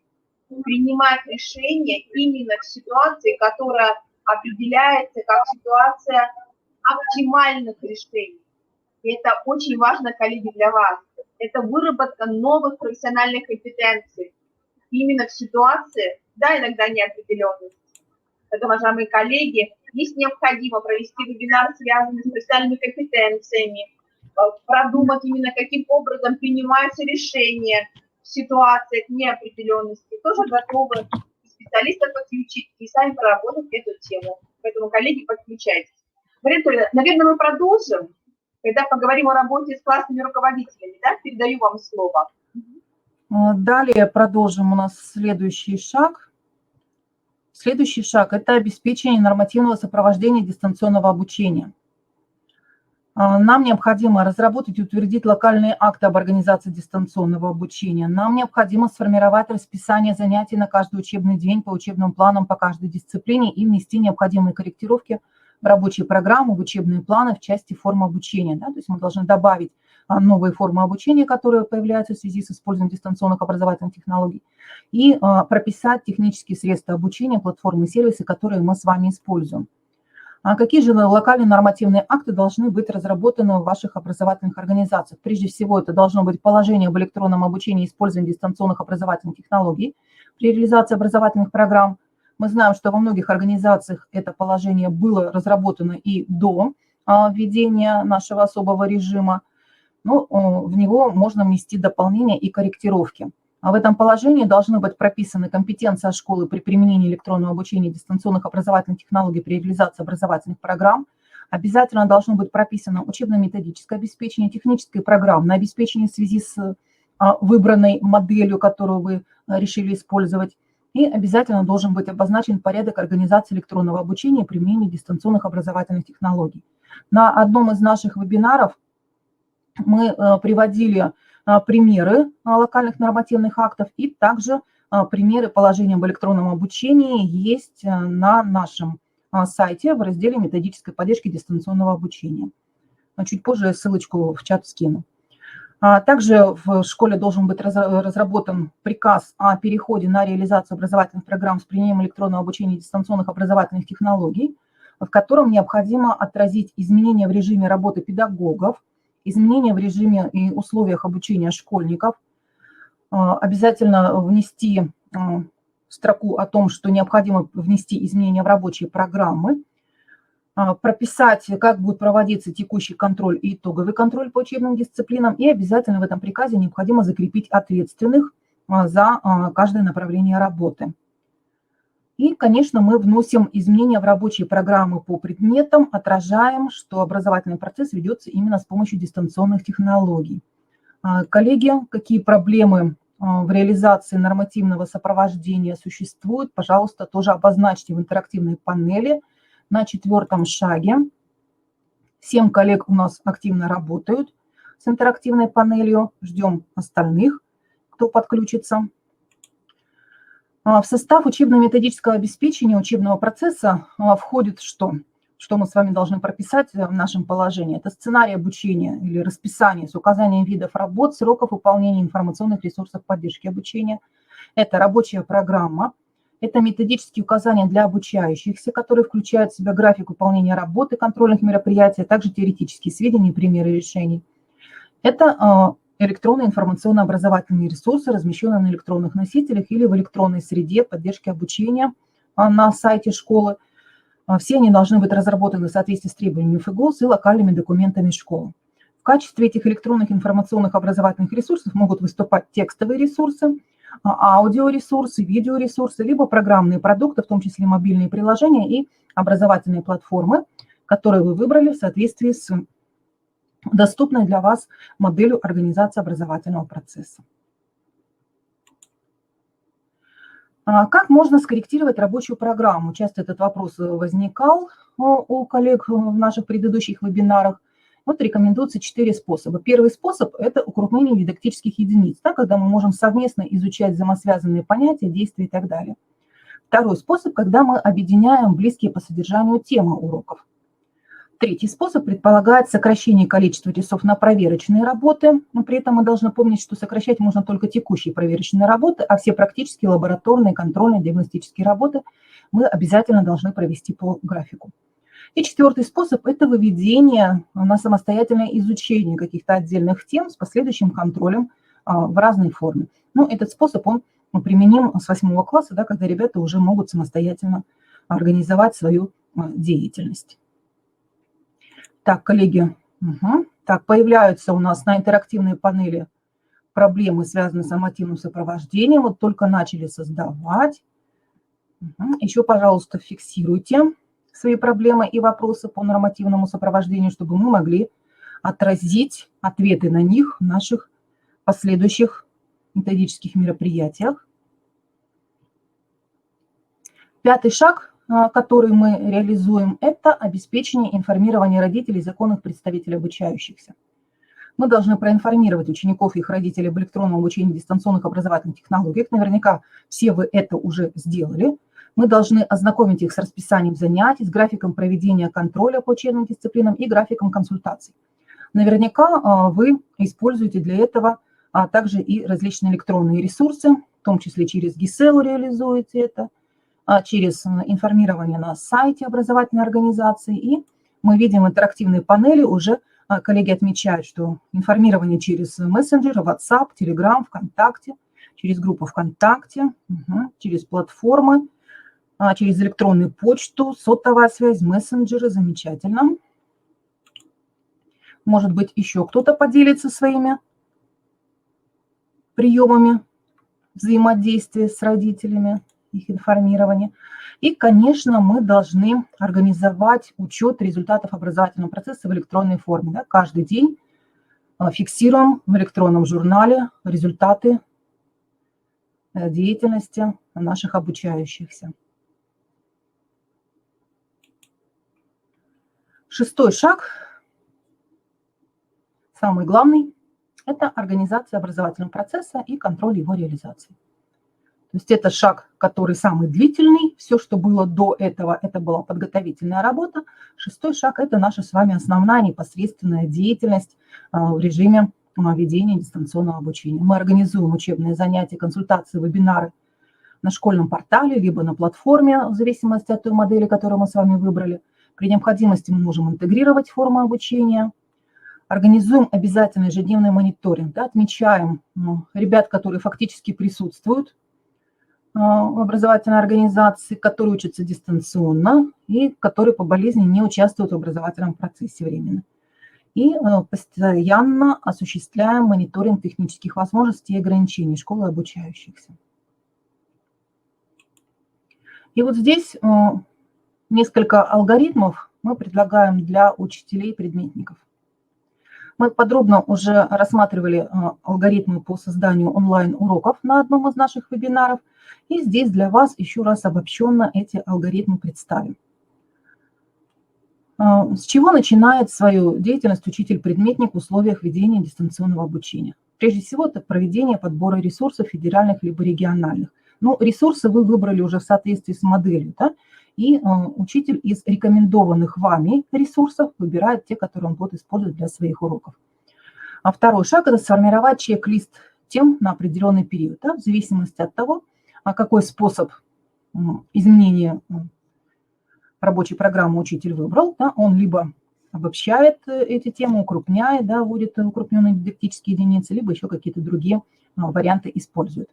принимать решение именно в ситуации, которая определяется как ситуация оптимальных решений. И это очень важно, коллеги, для вас. Это выработка новых профессиональных компетенций. Именно в ситуации, да, иногда неопределенности. Это, уважаемые коллеги, здесь необходимо провести вебинар, связанный с профессиональными компетенциями, продумать именно, каким образом принимаются решения в ситуациях неопределенности. Тоже готовы специалистов подключить и сами проработать эту тему. Поэтому, коллеги, подключайтесь. Марина Анатольевна, наверное, мы продолжим, когда поговорим о работе с классными руководителями. Да? Передаю вам слово. Далее продолжим у нас следующий шаг. Следующий шаг – это обеспечение нормативного сопровождения дистанционного обучения. Нам необходимо разработать и утвердить локальные акты об организации дистанционного обучения. Нам необходимо сформировать расписание занятий на каждый учебный день по учебным планам по каждой дисциплине и внести необходимые корректировки в рабочие программы, в учебные планы в части форм обучения. Да? То есть мы должны добавить новые формы обучения, которые появляются в связи с использованием дистанционных образовательных технологий, и прописать технические средства обучения, платформы и сервисы, которые мы с вами используем. А какие же локальные нормативные акты должны быть разработаны в ваших образовательных организациях? Прежде всего, это должно быть положение об электронном обучении и использовании дистанционных образовательных технологий при реализации образовательных программ. Мы знаем, что во многих организациях это положение было разработано и до введения нашего особого режима, но в него можно внести дополнения и корректировки. А в этом положении должны быть прописаны компетенции школы при применении электронного обучения и дистанционных образовательных технологий при реализации образовательных программ. Обязательно должно быть прописано учебно-методическое обеспечение, техническое и программное обеспечение в связи с выбранной моделью, которую вы решили использовать. И обязательно должен быть обозначен порядок организации электронного обучения и применения дистанционных образовательных технологий. На одном из наших вебинаров мы приводили примеры локальных нормативных актов и также примеры положения об электронном обучении есть на нашем сайте в разделе методической поддержки дистанционного обучения. Чуть позже я ссылочку в чат скину. Также в школе должен быть разработан приказ о переходе на реализацию образовательных программ с применением электронного обучения и дистанционных образовательных технологий, в котором необходимо отразить изменения в режиме работы педагогов, изменения в режиме и условиях обучения школьников, обязательно внести строку о том, что необходимо внести изменения в рабочие программы, прописать, как будет проводиться текущий контроль и итоговый контроль по учебным дисциплинам, и обязательно в этом приказе необходимо закрепить ответственных за каждое направление работы. И, конечно, мы вносим изменения в рабочие программы по предметам, отражаем, что образовательный процесс ведется именно с помощью дистанционных технологий. Коллеги, какие проблемы в реализации нормативного сопровождения существуют, пожалуйста, тоже обозначьте в интерактивной панели на 4-м шаге. 7 коллег у нас активно работают с интерактивной панелью. Ждем остальных, кто подключится. В состав учебно-методического обеспечения учебного процесса входит что? Что мы с вами должны прописать в нашем положении? Это сценарий обучения или расписание с указанием видов работ, сроков выполнения информационных ресурсов поддержки обучения. Это рабочая программа. Это методические указания для обучающихся, которые включают в себя график выполнения работы, контрольных мероприятий, а также теоретические сведения и примеры решений. Это электронные информационно-образовательные ресурсы, размещенные на электронных носителях или в электронной среде поддержки обучения на сайте школы. Все они должны быть разработаны в соответствии с требованиями ФГОС и локальными документами школы. В качестве этих электронных информационных образовательных ресурсов могут выступать текстовые ресурсы, аудиоресурсы, видеоресурсы, либо программные продукты, в том числе мобильные приложения и образовательные платформы, которые вы выбрали в соответствии с доступной для вас моделью организации образовательного процесса. Как можно скорректировать рабочую программу? Часто этот вопрос возникал у коллег в наших предыдущих вебинарах. Вот рекомендуются 4 способа. Первый способ – это укрупнение дидактических единиц, да, когда мы можем совместно изучать взаимосвязанные понятия, действия и так далее. Второй способ, когда мы объединяем близкие по содержанию темы уроков. Третий способ предполагает сокращение количества часов на проверочные работы, но при этом мы должны помнить, что сокращать можно только текущие проверочные работы, а все практические лабораторные, контрольные, диагностические работы мы обязательно должны провести по графику. И четвертый способ – это выведение на самостоятельное изучение каких-то отдельных тем с последующим контролем в разной форме. Ну, этот способ, он применим с 8 класса, да, когда ребята уже могут самостоятельно организовать свою деятельность. Так, коллеги, так, появляются у нас на интерактивной панели проблемы, связанные с нормативным сопровождением. Вот только начали создавать. Еще, пожалуйста, фиксируйте свои проблемы и вопросы по нормативному сопровождению, чтобы мы могли отразить ответы на них в наших последующих методических мероприятиях. Пятый шаг, который мы реализуем, это обеспечение информирования родителей и законных представителей обучающихся. Мы должны проинформировать учеников и их родителей об электронном обучении в дистанционных образовательных технологиях. Наверняка все вы это уже сделали. Мы должны ознакомить их с расписанием занятий, с графиком проведения контроля по учебным дисциплинам и графиком консультаций. Наверняка вы используете для этого также и различные электронные ресурсы, в том числе через ГИСЭЛ реализуете это, через информирование на сайте образовательной организации. И мы видим интерактивные панели, уже коллеги отмечают, что информирование через мессенджеры, WhatsApp, Telegram, ВКонтакте, через группу ВКонтакте, через платформы, через электронную почту, сотовая связь, мессенджеры. Замечательно. Может быть, еще кто-то поделится своими приемами взаимодействия с родителями, их информирования. И, конечно, мы должны организовать учет результатов образовательного процесса в электронной форме. Да? Каждый день фиксируем в электронном журнале результаты деятельности наших обучающихся. Шестой шаг, самый главный, это организация образовательного процесса и контроль его реализации. То есть это шаг, который самый длительный. Все, что было до этого, это была подготовительная работа. Шестой шаг – это наша с вами основная непосредственная деятельность в режиме ведения дистанционного обучения. Мы организуем учебные занятия, консультации, вебинары на школьном портале, либо на платформе, в зависимости от той модели, которую мы с вами выбрали. При необходимости мы можем интегрировать формы обучения. Организуем обязательно ежедневный мониторинг. Да, отмечаем ребят, которые фактически присутствуют в образовательной организации, которые учатся дистанционно и которые по болезни не участвуют в образовательном процессе временно. И постоянно осуществляем мониторинг технических возможностей и ограничений школы обучающихся. И вот здесь несколько алгоритмов мы предлагаем для учителей и предметников. Мы подробно уже рассматривали алгоритмы по созданию онлайн-уроков на одном из наших вебинаров. И здесь для вас еще раз обобщенно эти алгоритмы представим. С чего начинает свою деятельность учитель-предметник в условиях ведения дистанционного обучения? Прежде всего, это проведение подбора ресурсов федеральных либо региональных. Ну, ресурсы вы выбрали уже в соответствии с моделью, да? И учитель из рекомендованных вами ресурсов выбирает те, которые он будет использовать для своих уроков. А второй шаг – это сформировать чек-лист тем на определенный период, да? В зависимости от того, какой способ изменения рабочей программы учитель выбрал, да? Он либо обобщает эти темы, укрупняет, да, вводит укрупненные дидактические единицы, либо еще какие-то другие варианты использует.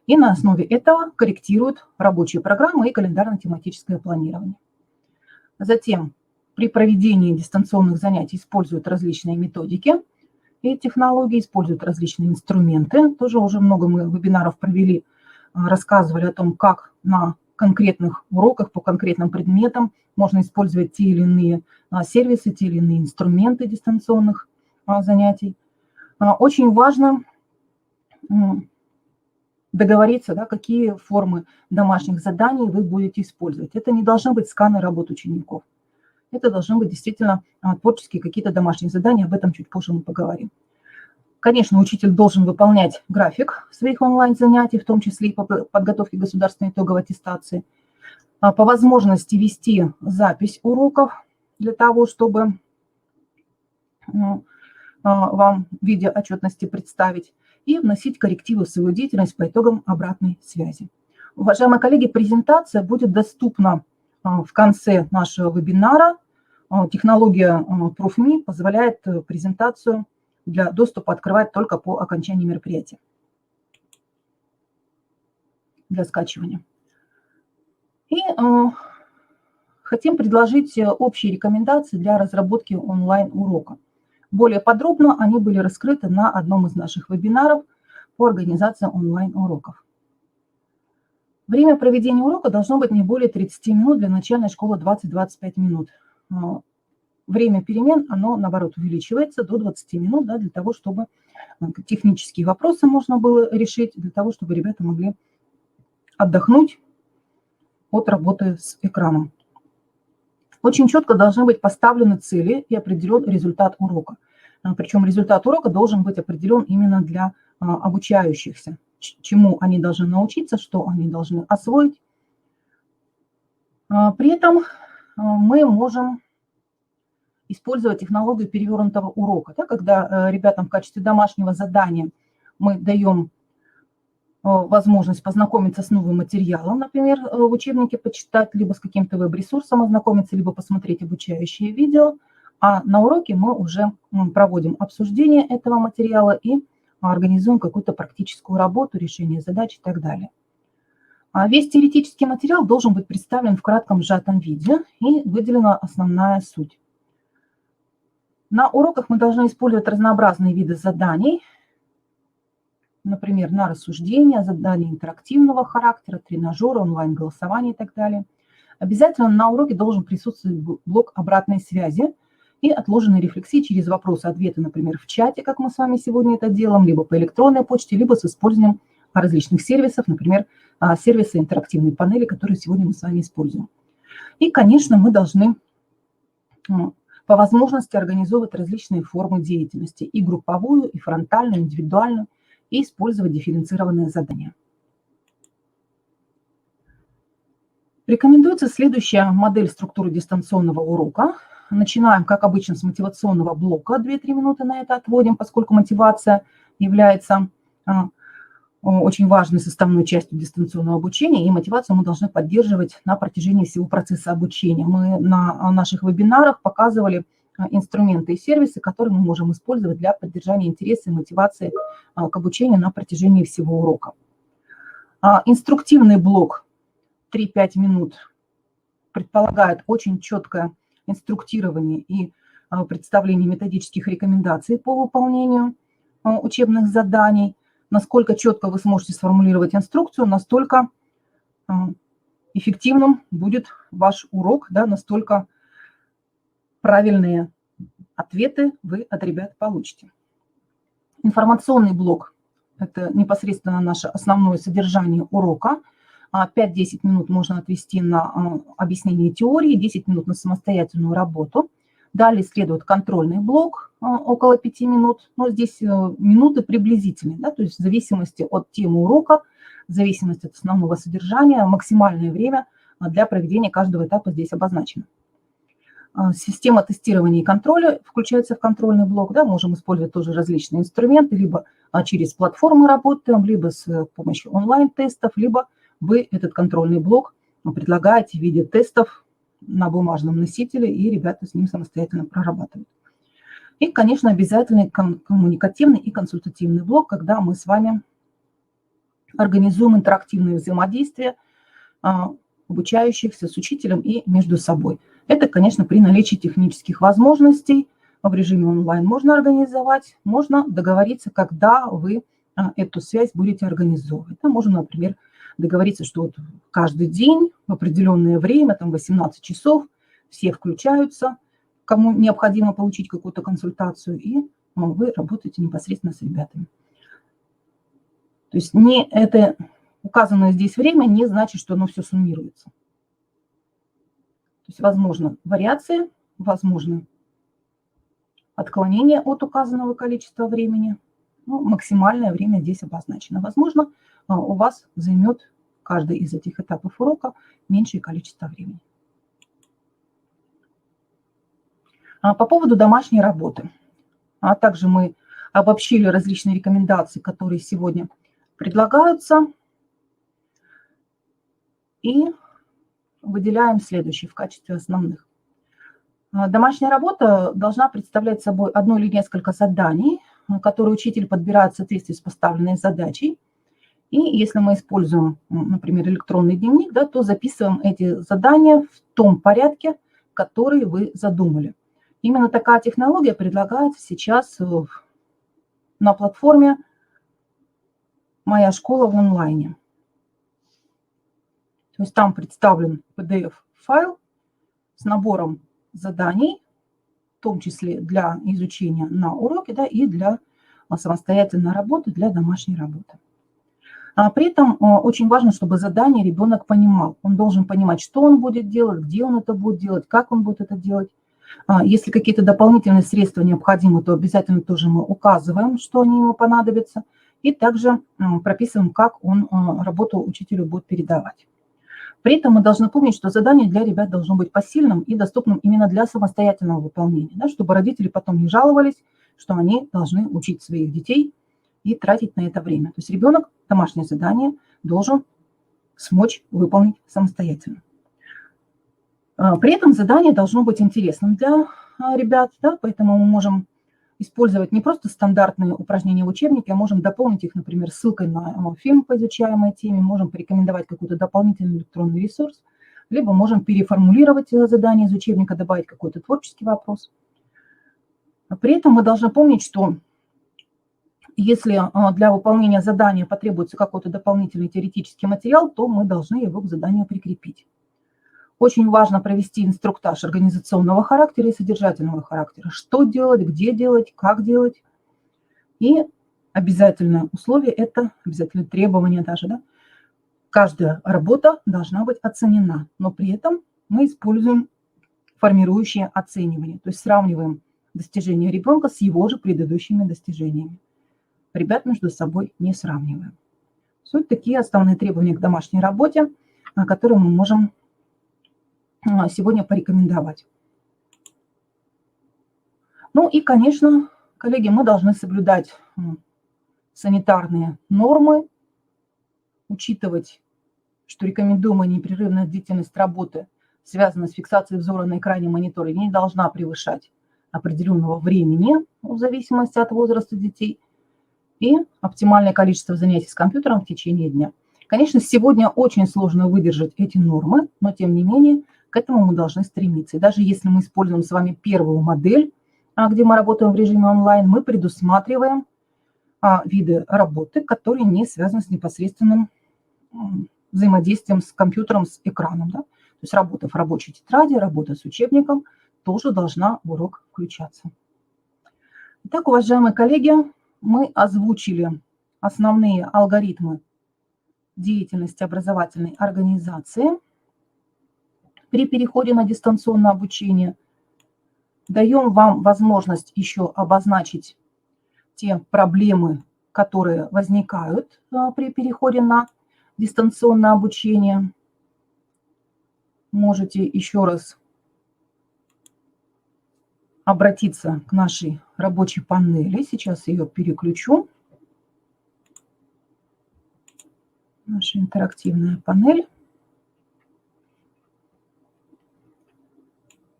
И на основе этого корректируют рабочие программы и календарно-тематическое планирование. Затем при проведении дистанционных занятий используют различные методики и технологии, используют различные инструменты. Тоже уже много мы вебинаров провели, рассказывали о том, как на конкретных уроках по конкретным предметам можно использовать те или иные сервисы, те или иные инструменты дистанционных занятий. Очень важно договориться, да, какие формы домашних заданий вы будете использовать. Это не должны быть сканы работ учеников. это должны быть действительно творческие какие-то домашние задания, об этом чуть позже мы поговорим. Конечно, учитель должен выполнять график своих онлайн-занятий, в том числе и по подготовке государственной итоговой аттестации. По возможности вести запись уроков для того, чтобы вам в виде отчетности представить, и вносить коррективы в свою деятельность по итогам обратной связи. Уважаемые коллеги, презентация будет доступна в конце нашего вебинара. Технология ProofMe позволяет презентацию для доступа открывать только по окончании мероприятия для скачивания. И хотим предложить общие рекомендации для разработки онлайн-урока. Более подробно они были раскрыты на одном из наших вебинаров по организации онлайн-уроков. Время проведения урока должно быть не более 30 минут, для начальной школы 20-25 минут. Время перемен, оно, наоборот, увеличивается до 20 минут, да, для того, чтобы технические вопросы можно было решить, для того, чтобы ребята могли отдохнуть от работы с экраном. Очень четко должны быть поставлены цели и определен результат урока. Причем результат урока должен быть определен именно для обучающихся, чему они должны научиться, что они должны освоить. При этом мы можем использовать технологию перевернутого урока, да, когда ребятам в качестве домашнего задания мы даем возможность познакомиться с новым материалом, например, в учебнике почитать, либо с каким-то веб-ресурсом ознакомиться, либо посмотреть обучающие видео. А на уроке мы уже проводим обсуждение этого материала и организуем какую-то практическую работу, решение задач и так далее. Весь теоретический материал должен быть представлен в кратком сжатом виде и выделена основная суть. На уроках мы должны использовать разнообразные виды заданий, например, на рассуждения, задания интерактивного характера, тренажеры, онлайн-голосование и так далее. Обязательно на уроке должен присутствовать блок обратной связи и отложенной рефлексии через вопросы-ответы, например, в чате, как мы с вами сегодня это делаем, либо по электронной почте, либо с использованием различных сервисов, например, сервисы интерактивной панели, которые сегодня мы с вами используем. И, конечно, мы должны по возможности организовывать различные формы деятельности, и групповую, и фронтальную, индивидуальную, и использовать дифференцированные задания. Рекомендуется следующая модель структуры дистанционного урока. Начинаем, как обычно, с мотивационного блока. 2-3 минуты на это отводим, поскольку мотивация является очень важной составной частью дистанционного обучения, и мотивацию мы должны поддерживать на протяжении всего процесса обучения. Мы на наших вебинарах показывали инструменты и сервисы, которые мы можем использовать для поддержания интереса и мотивации к обучению на протяжении всего урока. Инструктивный блок 3-5 минут предполагает очень четкое инструктирование и представление методических рекомендаций по выполнению учебных заданий. Насколько четко вы сможете сформулировать инструкцию, настолько эффективным будет ваш урок, да, настолько правильные ответы вы от ребят получите. Информационный блок – это непосредственно наше основное содержание урока. 5-10 минут можно отвести на объяснение теории, 10 минут на самостоятельную работу. Далее следует контрольный блок, около 5 минут, но здесь минуты приблизительные, да, то есть в зависимости от темы урока, в зависимости от основного содержания, максимальное время для проведения каждого этапа здесь обозначено. Система тестирования и контроля включается в контрольный блок, да, можем использовать тоже различные инструменты, либо через платформы работаем, либо с помощью онлайн-тестов, либо вы этот контрольный блок предлагаете в виде тестов на бумажном носителе, и ребята с ним самостоятельно прорабатывают. И, конечно, обязательный коммуникативный и консультативный блок, когда мы с вами организуем интерактивное взаимодействие обучающихся с учителем и между собой. Это, конечно, при наличии технических возможностей в режиме онлайн можно организовать, можно договориться, когда вы эту связь будете организовывать. Можно, например, договориться, что вот каждый день в определенное время, там 18 часов, все включаются, кому необходимо получить какую-то консультацию, и вы работаете непосредственно с ребятами. То есть это указанное здесь время не значит, что оно все суммируется. То есть возможно вариации возможны отклонения от указанного количества времени. Ну, максимальное время здесь обозначено. Возможно, у вас займет каждый из этих этапов урока меньшее количество времени. По поводу домашней работы. А также мы обобщили различные рекомендации, которые сегодня предлагаются. И выделяем следующие в качестве основных. Домашняя работа должна представлять собой одно или несколько заданий, которые учитель подбирает в соответствии с поставленной задачей. И если мы используем, например, электронный дневник, да, то записываем эти задания в том порядке, который вы задумали. Именно такая технология предлагается сейчас на платформе «Моя школа в онлайне». То есть там представлен PDF-файл с набором заданий, в том числе для изучения на уроке, да, и для самостоятельной работы, для домашней работы. При этом очень важно, чтобы задание ребенок понимал. Он должен понимать, что он будет делать, где он это будет делать, как он будет это делать. Если какие-то дополнительные средства необходимы, то обязательно тоже мы указываем, что они ему понадобятся, и также прописываем, как он работу учителю будет передавать. При этом мы должны помнить, что задание для ребят должно быть посильным и доступным именно для самостоятельного выполнения, да, чтобы родители потом не жаловались, что они должны учить своих детей и тратить на это время. То есть ребенок домашнее задание должен смочь выполнить самостоятельно. При этом задание должно быть интересным для ребят, да, поэтому мы можем использовать не просто стандартные упражнения в учебнике, а можем дополнить их, например, ссылкой на фильм по изучаемой теме, можем порекомендовать какой-то дополнительный электронный ресурс, либо можем переформулировать задание из учебника, добавить какой-то творческий вопрос. При этом мы должны помнить, что если для выполнения задания потребуется какой-то дополнительный теоретический материал, то мы должны его к заданию прикрепить. Очень важно провести инструктаж организационного характера и содержательного характера. Что делать, где делать, как делать. И обязательное условие – это обязательное требование даже. Да? Каждая работа должна быть оценена, но при этом мы используем формирующее оценивание. То есть сравниваем достижения ребенка с его же предыдущими достижениями. Ребят между собой не сравниваем. Вот такие основные требования к домашней работе, которые мы можем сегодня порекомендовать. Ну и, конечно, коллеги, мы должны соблюдать санитарные нормы, учитывать, что рекомендуемая непрерывная длительность работы, связанная с фиксацией взора на экране монитора, не должна превышать определенного времени в зависимости от возраста детей и оптимальное количество занятий с компьютером в течение дня. Конечно, сегодня очень сложно выдержать эти нормы, но тем не менее к этому мы должны стремиться. И даже если мы используем с вами первую модель, где мы работаем в режиме онлайн, мы предусматриваем виды работы, которые не связаны с непосредственным взаимодействием с компьютером, с экраном. Да? То есть работа в рабочей тетради, работа с учебником тоже должна в урок включаться. Итак, уважаемые коллеги, мы озвучили основные алгоритмы деятельности образовательной организации при переходе на дистанционное обучение. Даем вам возможность еще обозначить те проблемы, которые возникают при переходе на дистанционное обучение. Можете еще раз обратиться к нашей рабочей панели. Сейчас ее переключу. Наша интерактивная панель.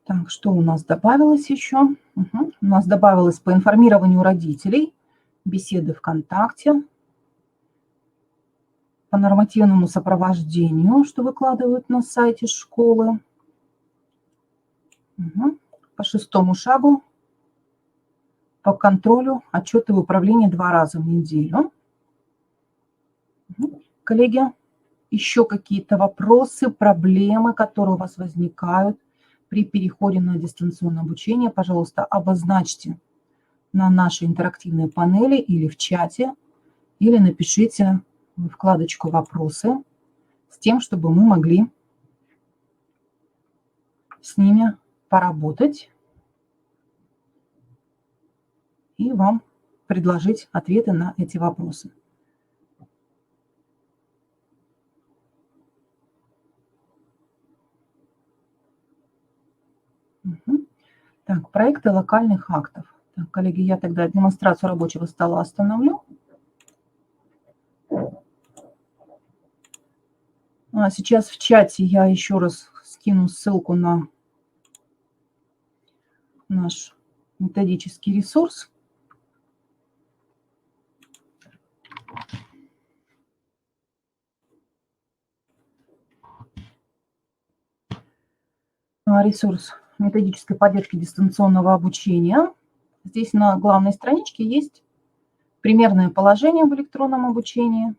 Так, что у нас добавилось еще? У нас добавилось по информированию родителей, беседы ВКонтакте, по нормативному сопровождению, что выкладывают на сайте школы. По 6-му шагу, по контролю, отчеты в управлении 2 раза в неделю. Коллеги, еще какие-то вопросы, проблемы, которые у вас возникают при переходе на дистанционное обучение, пожалуйста, обозначьте на нашей интерактивной панели или в чате, или напишите в вкладочку «Вопросы» с тем, чтобы мы могли с ними поработать и вам предложить ответы на эти вопросы. Угу. Так, проекты локальных актов. Так, коллеги, я тогда демонстрацию рабочего стола остановлю. Сейчас в чате я еще раз скину ссылку на наш методический ресурс. Ресурс методической поддержки дистанционного обучения. Здесь на главной страничке есть примерное положение в электронном обучении.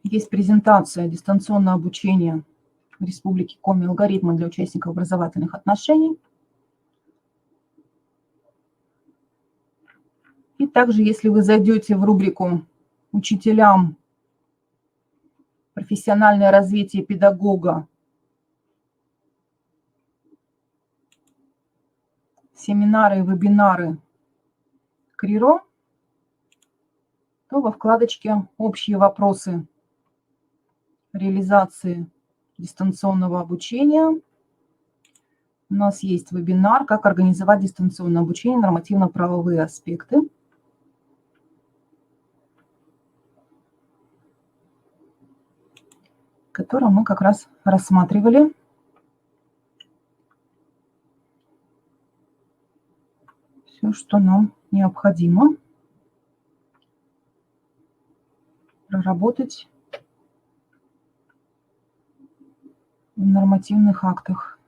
Есть презентация дистанционного обучения в Республике Коми, алгоритмы для участников образовательных отношений. И также, если вы зайдете в рубрику «Учителям. Профессиональное развитие педагога», семинары и вебинары КРИРО, то во вкладочке «Общие вопросы реализации дистанционного обучения» у нас есть вебинар «Как организовать дистанционное обучение. Нормативно-правовые аспекты». Который мы как раз рассматривали. Все, что нам необходимо проработать в нормативных актах.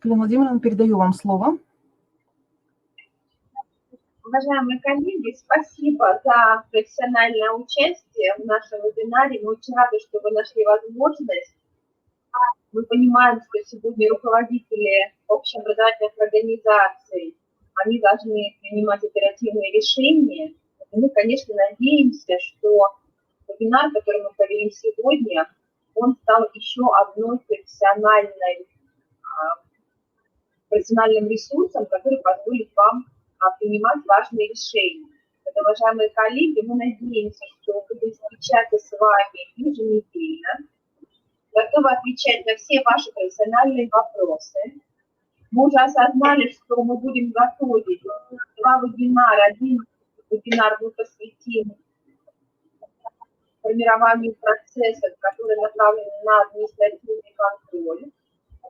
Галина Владимировна, передаю вам слово. Уважаемые коллеги, спасибо за профессиональное участие в нашем вебинаре. Мы очень рады, что вы нашли возможность. Мы понимаем, что сегодня руководители общеобразовательных организаций, они должны принимать оперативные решения. И мы, конечно, надеемся, что вебинар, который мы провели сегодня, он стал еще одной профессиональным ресурсом, который позволит вам принимать важные решения. Это, уважаемые коллеги, мы надеемся, что будем встречаться с вами еженедельно, готовы отвечать на все ваши профессиональные вопросы. Мы уже осознали, что мы будем готовить 2 вебинара. Один вебинар будет посвятим формированию процессов, которые направлены на административный контроль,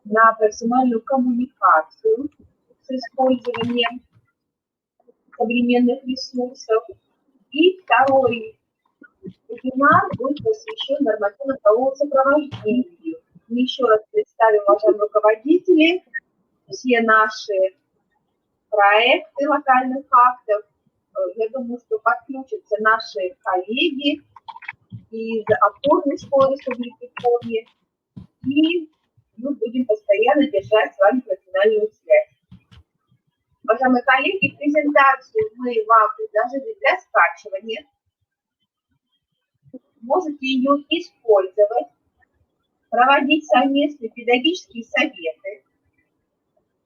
на профессиональную коммуникацию с использованием современных ресурсов. И второй вебинар будет посвящен нормативно-правовому сопровождению. Мы еще раз представим уважаемые руководители все наши проекты локальных актов. Я думаю, что подключатся наши коллеги из опорной школы Республики Коми, и мы будем постоянно держать с вами профессиональную связь. Уважаемые коллеги, презентацию мы вам предложили для скачивания. Можете ее использовать, проводить совместные педагогические советы.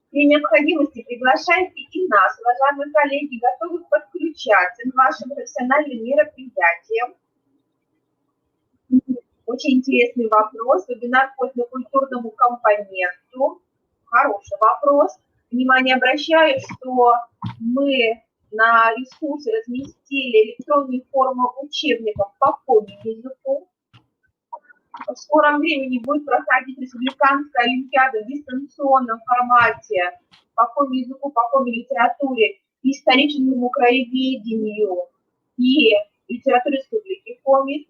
При необходимости приглашайте и нас, уважаемые коллеги, готовы подключаться к вашим профессиональным мероприятиям. Очень интересный вопрос. Вебинар по этнокультурному компоненту. Хороший вопрос. Внимание обращаю, что мы на ресурсе разместили электронные формы учебников по коми-языку. В скором времени будет проходить республиканская олимпиада в дистанционном формате по коми-языку, по коми-литературе, историческому краеведению и литературе Республики Коми.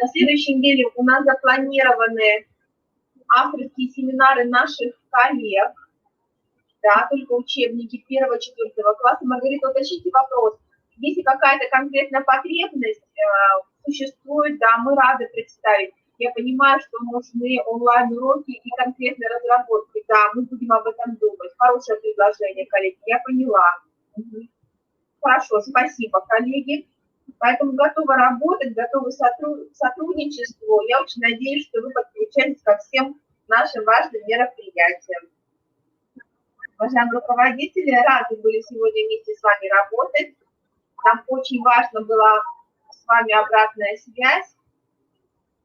На следующей неделе у нас запланированы авторские семинары наших коллег, да, только учебники 1-4 класса. Маргарита, уточните вопрос. Если какая-то конкретная потребность в существует, да, мы рады представить. Я понимаю, что нужны онлайн-уроки и конкретные разработки. Да, мы будем об этом думать. Хорошее предложение, коллеги, я поняла. Хорошо, спасибо, коллеги. Поэтому готовы работать, готовы к сотрудничеству. Я очень надеюсь, что вы подключаетесь ко всем нашим важным мероприятиям. Уважаемые руководители, рады были сегодня вместе с вами работать. Нам очень важно была с вами обратная связь.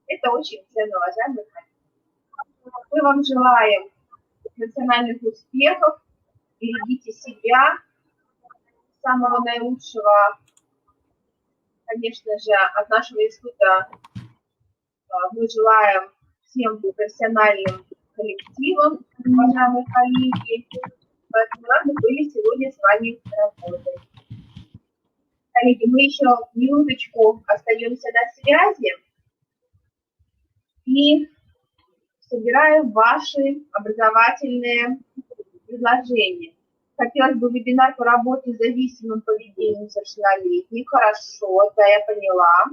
Это очень ценно, уважаемые коллеги. Мы вам желаем национальных успехов, берегите себя, самого наилучшего, конечно же, от нашего института мы желаем всем профессиональным коллективам, уважаемые коллеги. Поэтому рады были сегодня с вами работать. Коллеги, мы еще минуточку остаемся на связи и собираем ваши образовательные предложения. Хотелось бы вебинар по работе с зависимым поведением совершеннолетних. Хорошо, да, я поняла.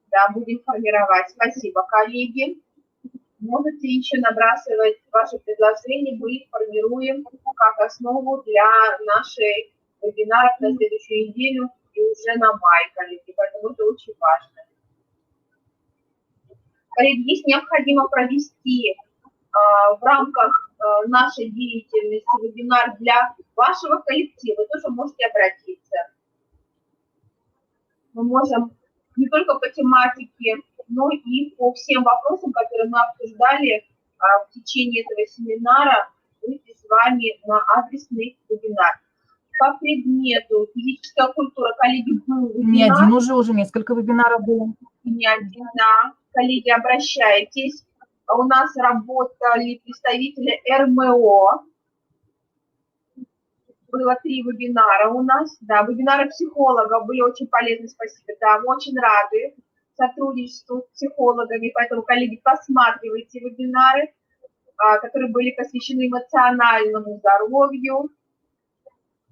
Да, будем формировать. Спасибо, коллеги. Можете еще набрасывать ваши предложения, мы их формируем как основу для нашей вебинаров на следующую неделю и уже на май, коллеги, поэтому это очень важно. Коллеги, если необходимо провести в рамках нашей деятельности вебинар для вашего коллектива, тоже можете обратиться. Мы можем не только по тематике, но и по всем вопросам, которые мы обсуждали в течение этого семинара, выйти с вами на адресный вебинар. По предмету физическая культура, коллеги, был вебинар. Не один уже несколько вебинаров было. Не один, да. Коллеги, обращайтесь. У нас работали представители РМО. Было 3 вебинара у нас. Да, вебинары психологов были очень полезны, спасибо. Да, мы очень рады сотрудничеству с психологами, поэтому, коллеги, посматривайте вебинары, которые были посвящены эмоциональному здоровью,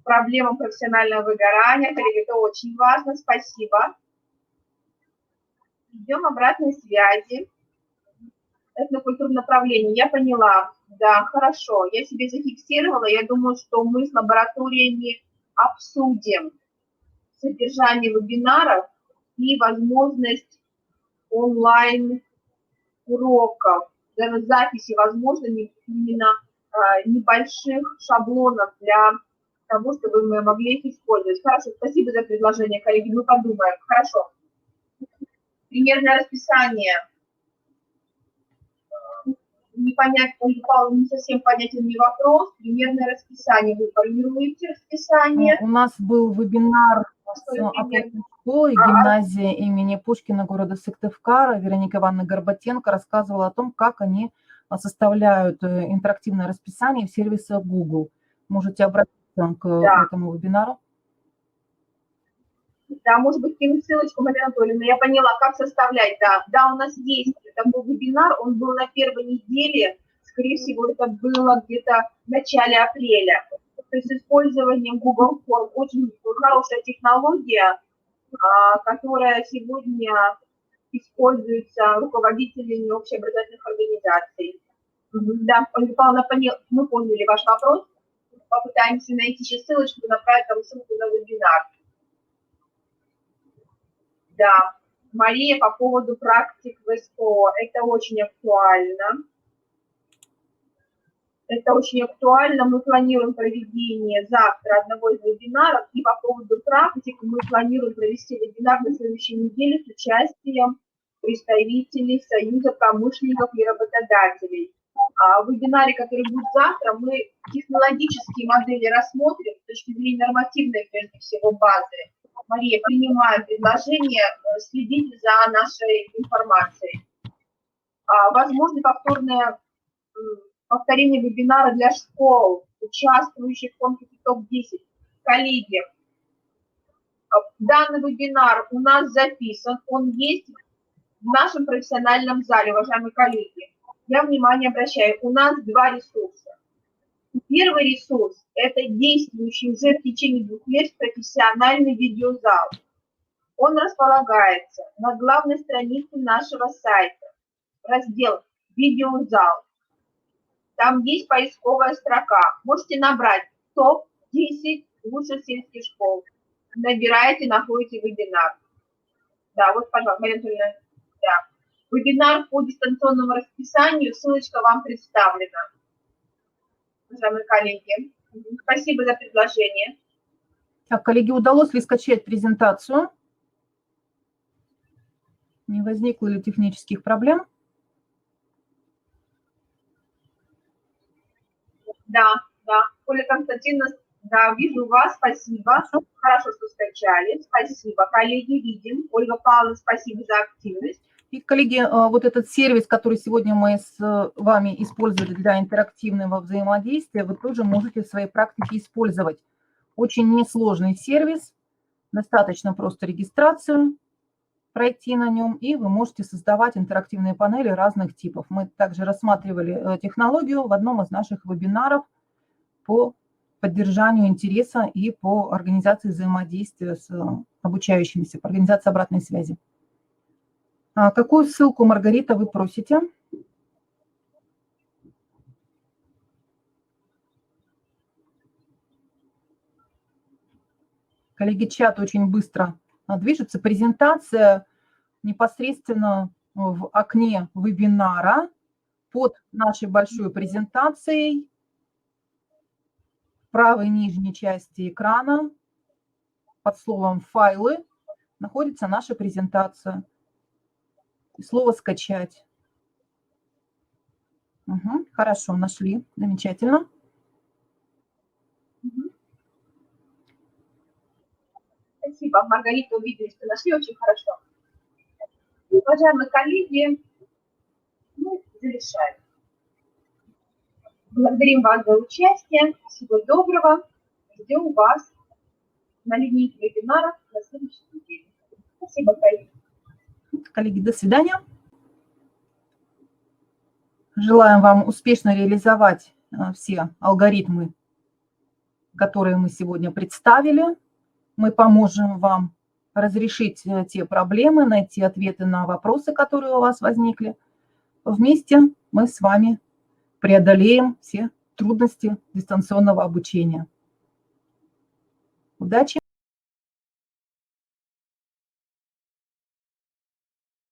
проблемам профессионального выгорания. Коллеги, это очень важно, спасибо. Идем обратной связи. Этнокультурное направление, я поняла, да, хорошо, я себе зафиксировала, я думаю, что мы с лабораториями обсудим содержание вебинаров и возможность онлайн-уроков, даже записи, возможно, именно небольших шаблонов для того, чтобы мы могли их использовать. Хорошо, спасибо за предложение, коллеги, мы подумаем. Хорошо. Примерное расписание. Не совсем понятен мне вопрос. Примерное расписание. Вы формируете расписание? У нас был вебинар с опорной школы гимназии имени Пушкина города Сыктывкара. Вероника Ивановна Горбатенко рассказывала о том, как они составляют интерактивное расписание в сервисе Google. Можете обратиться к этому вебинару. Да, может быть, кинуть ссылочку, Мария Анатольевна, я поняла, как составлять, да. Да, у нас есть такой вебинар, он был на первой неделе, скорее всего, это было где-то в начале апреля. То есть с использованием Google Form, очень хорошая технология, которая сегодня используется руководителями общеобразовательных организаций. Да, Ольга Павловна, мы поняли ваш вопрос, попытаемся найти сейчас ссылочку, направить там ссылку на вебинар. Да, Мария, по поводу практик в СПО, это очень актуально. Это очень актуально. Мы планируем проведение завтра одного из вебинаров, и по поводу практик мы планируем провести вебинар на следующей неделе с участием представителей Союза промышленников и работодателей. В вебинаре, который будет завтра, мы технологические модели рассмотрим с точки зрения нормативной, прежде всего, базы. Мария, принимаю предложение, следите за нашей информацией. Возможно, повторение вебинара для школ, участвующих в конкурсе ТОП-10. Коллеги, данный вебинар у нас записан, он есть в нашем профессиональном зале, уважаемые коллеги. Я внимание обращаю, у нас 2 ресурса. Первый ресурс – это действующий уже в течение 2 лет профессиональный видеозал. Он располагается на главной странице нашего сайта, раздел «Видеозал». Там есть поисковая строка. Можете набрать топ-10 лучших сельских школ. Набираете, находите вебинар. Да, вот, пожалуйста, Мария Анатольевна. Да. Вебинар по дистанционному расписанию, ссылочка вам представлена. Уважаемые коллеги, спасибо за предложение. Так, коллеги, удалось ли скачать презентацию? Не возникло ли технических проблем? Да, Оля Константиновна, да, вижу вас, спасибо. Хорошо, что скачали. Спасибо, коллеги, видим. Ольга Павловна, спасибо за активность. И, коллеги, вот этот сервис, который сегодня мы с вами использовали для интерактивного взаимодействия, вы тоже можете в своей практике использовать. Очень несложный сервис, достаточно просто регистрацию пройти на нем, и вы можете создавать интерактивные панели разных типов. Мы также рассматривали технологию в одном из наших вебинаров по поддержанию интереса и по организации взаимодействия с обучающимися, по организации обратной связи. Какую ссылку, Маргарита, вы просите? Коллеги, чат очень быстро движется. Презентация непосредственно в окне вебинара под нашей большой презентацией в правой нижней части экрана под словом «Файлы» находится наша презентация. И слово «Скачать». Угу, хорошо, нашли. Замечательно. Спасибо, Маргарита, увидели, что нашли, очень хорошо. Уважаемые коллеги, мы завершаем. Благодарим вас за участие. Всего доброго. Ждем вас на линейке вебинаров на следующей неделе. Спасибо, коллеги. Коллеги, до свидания. Желаем вам успешно реализовать все алгоритмы, которые мы сегодня представили. Мы поможем вам разрешить те проблемы, найти ответы на вопросы, которые у вас возникли. Вместе мы с вами преодолеем все трудности дистанционного обучения. Удачи!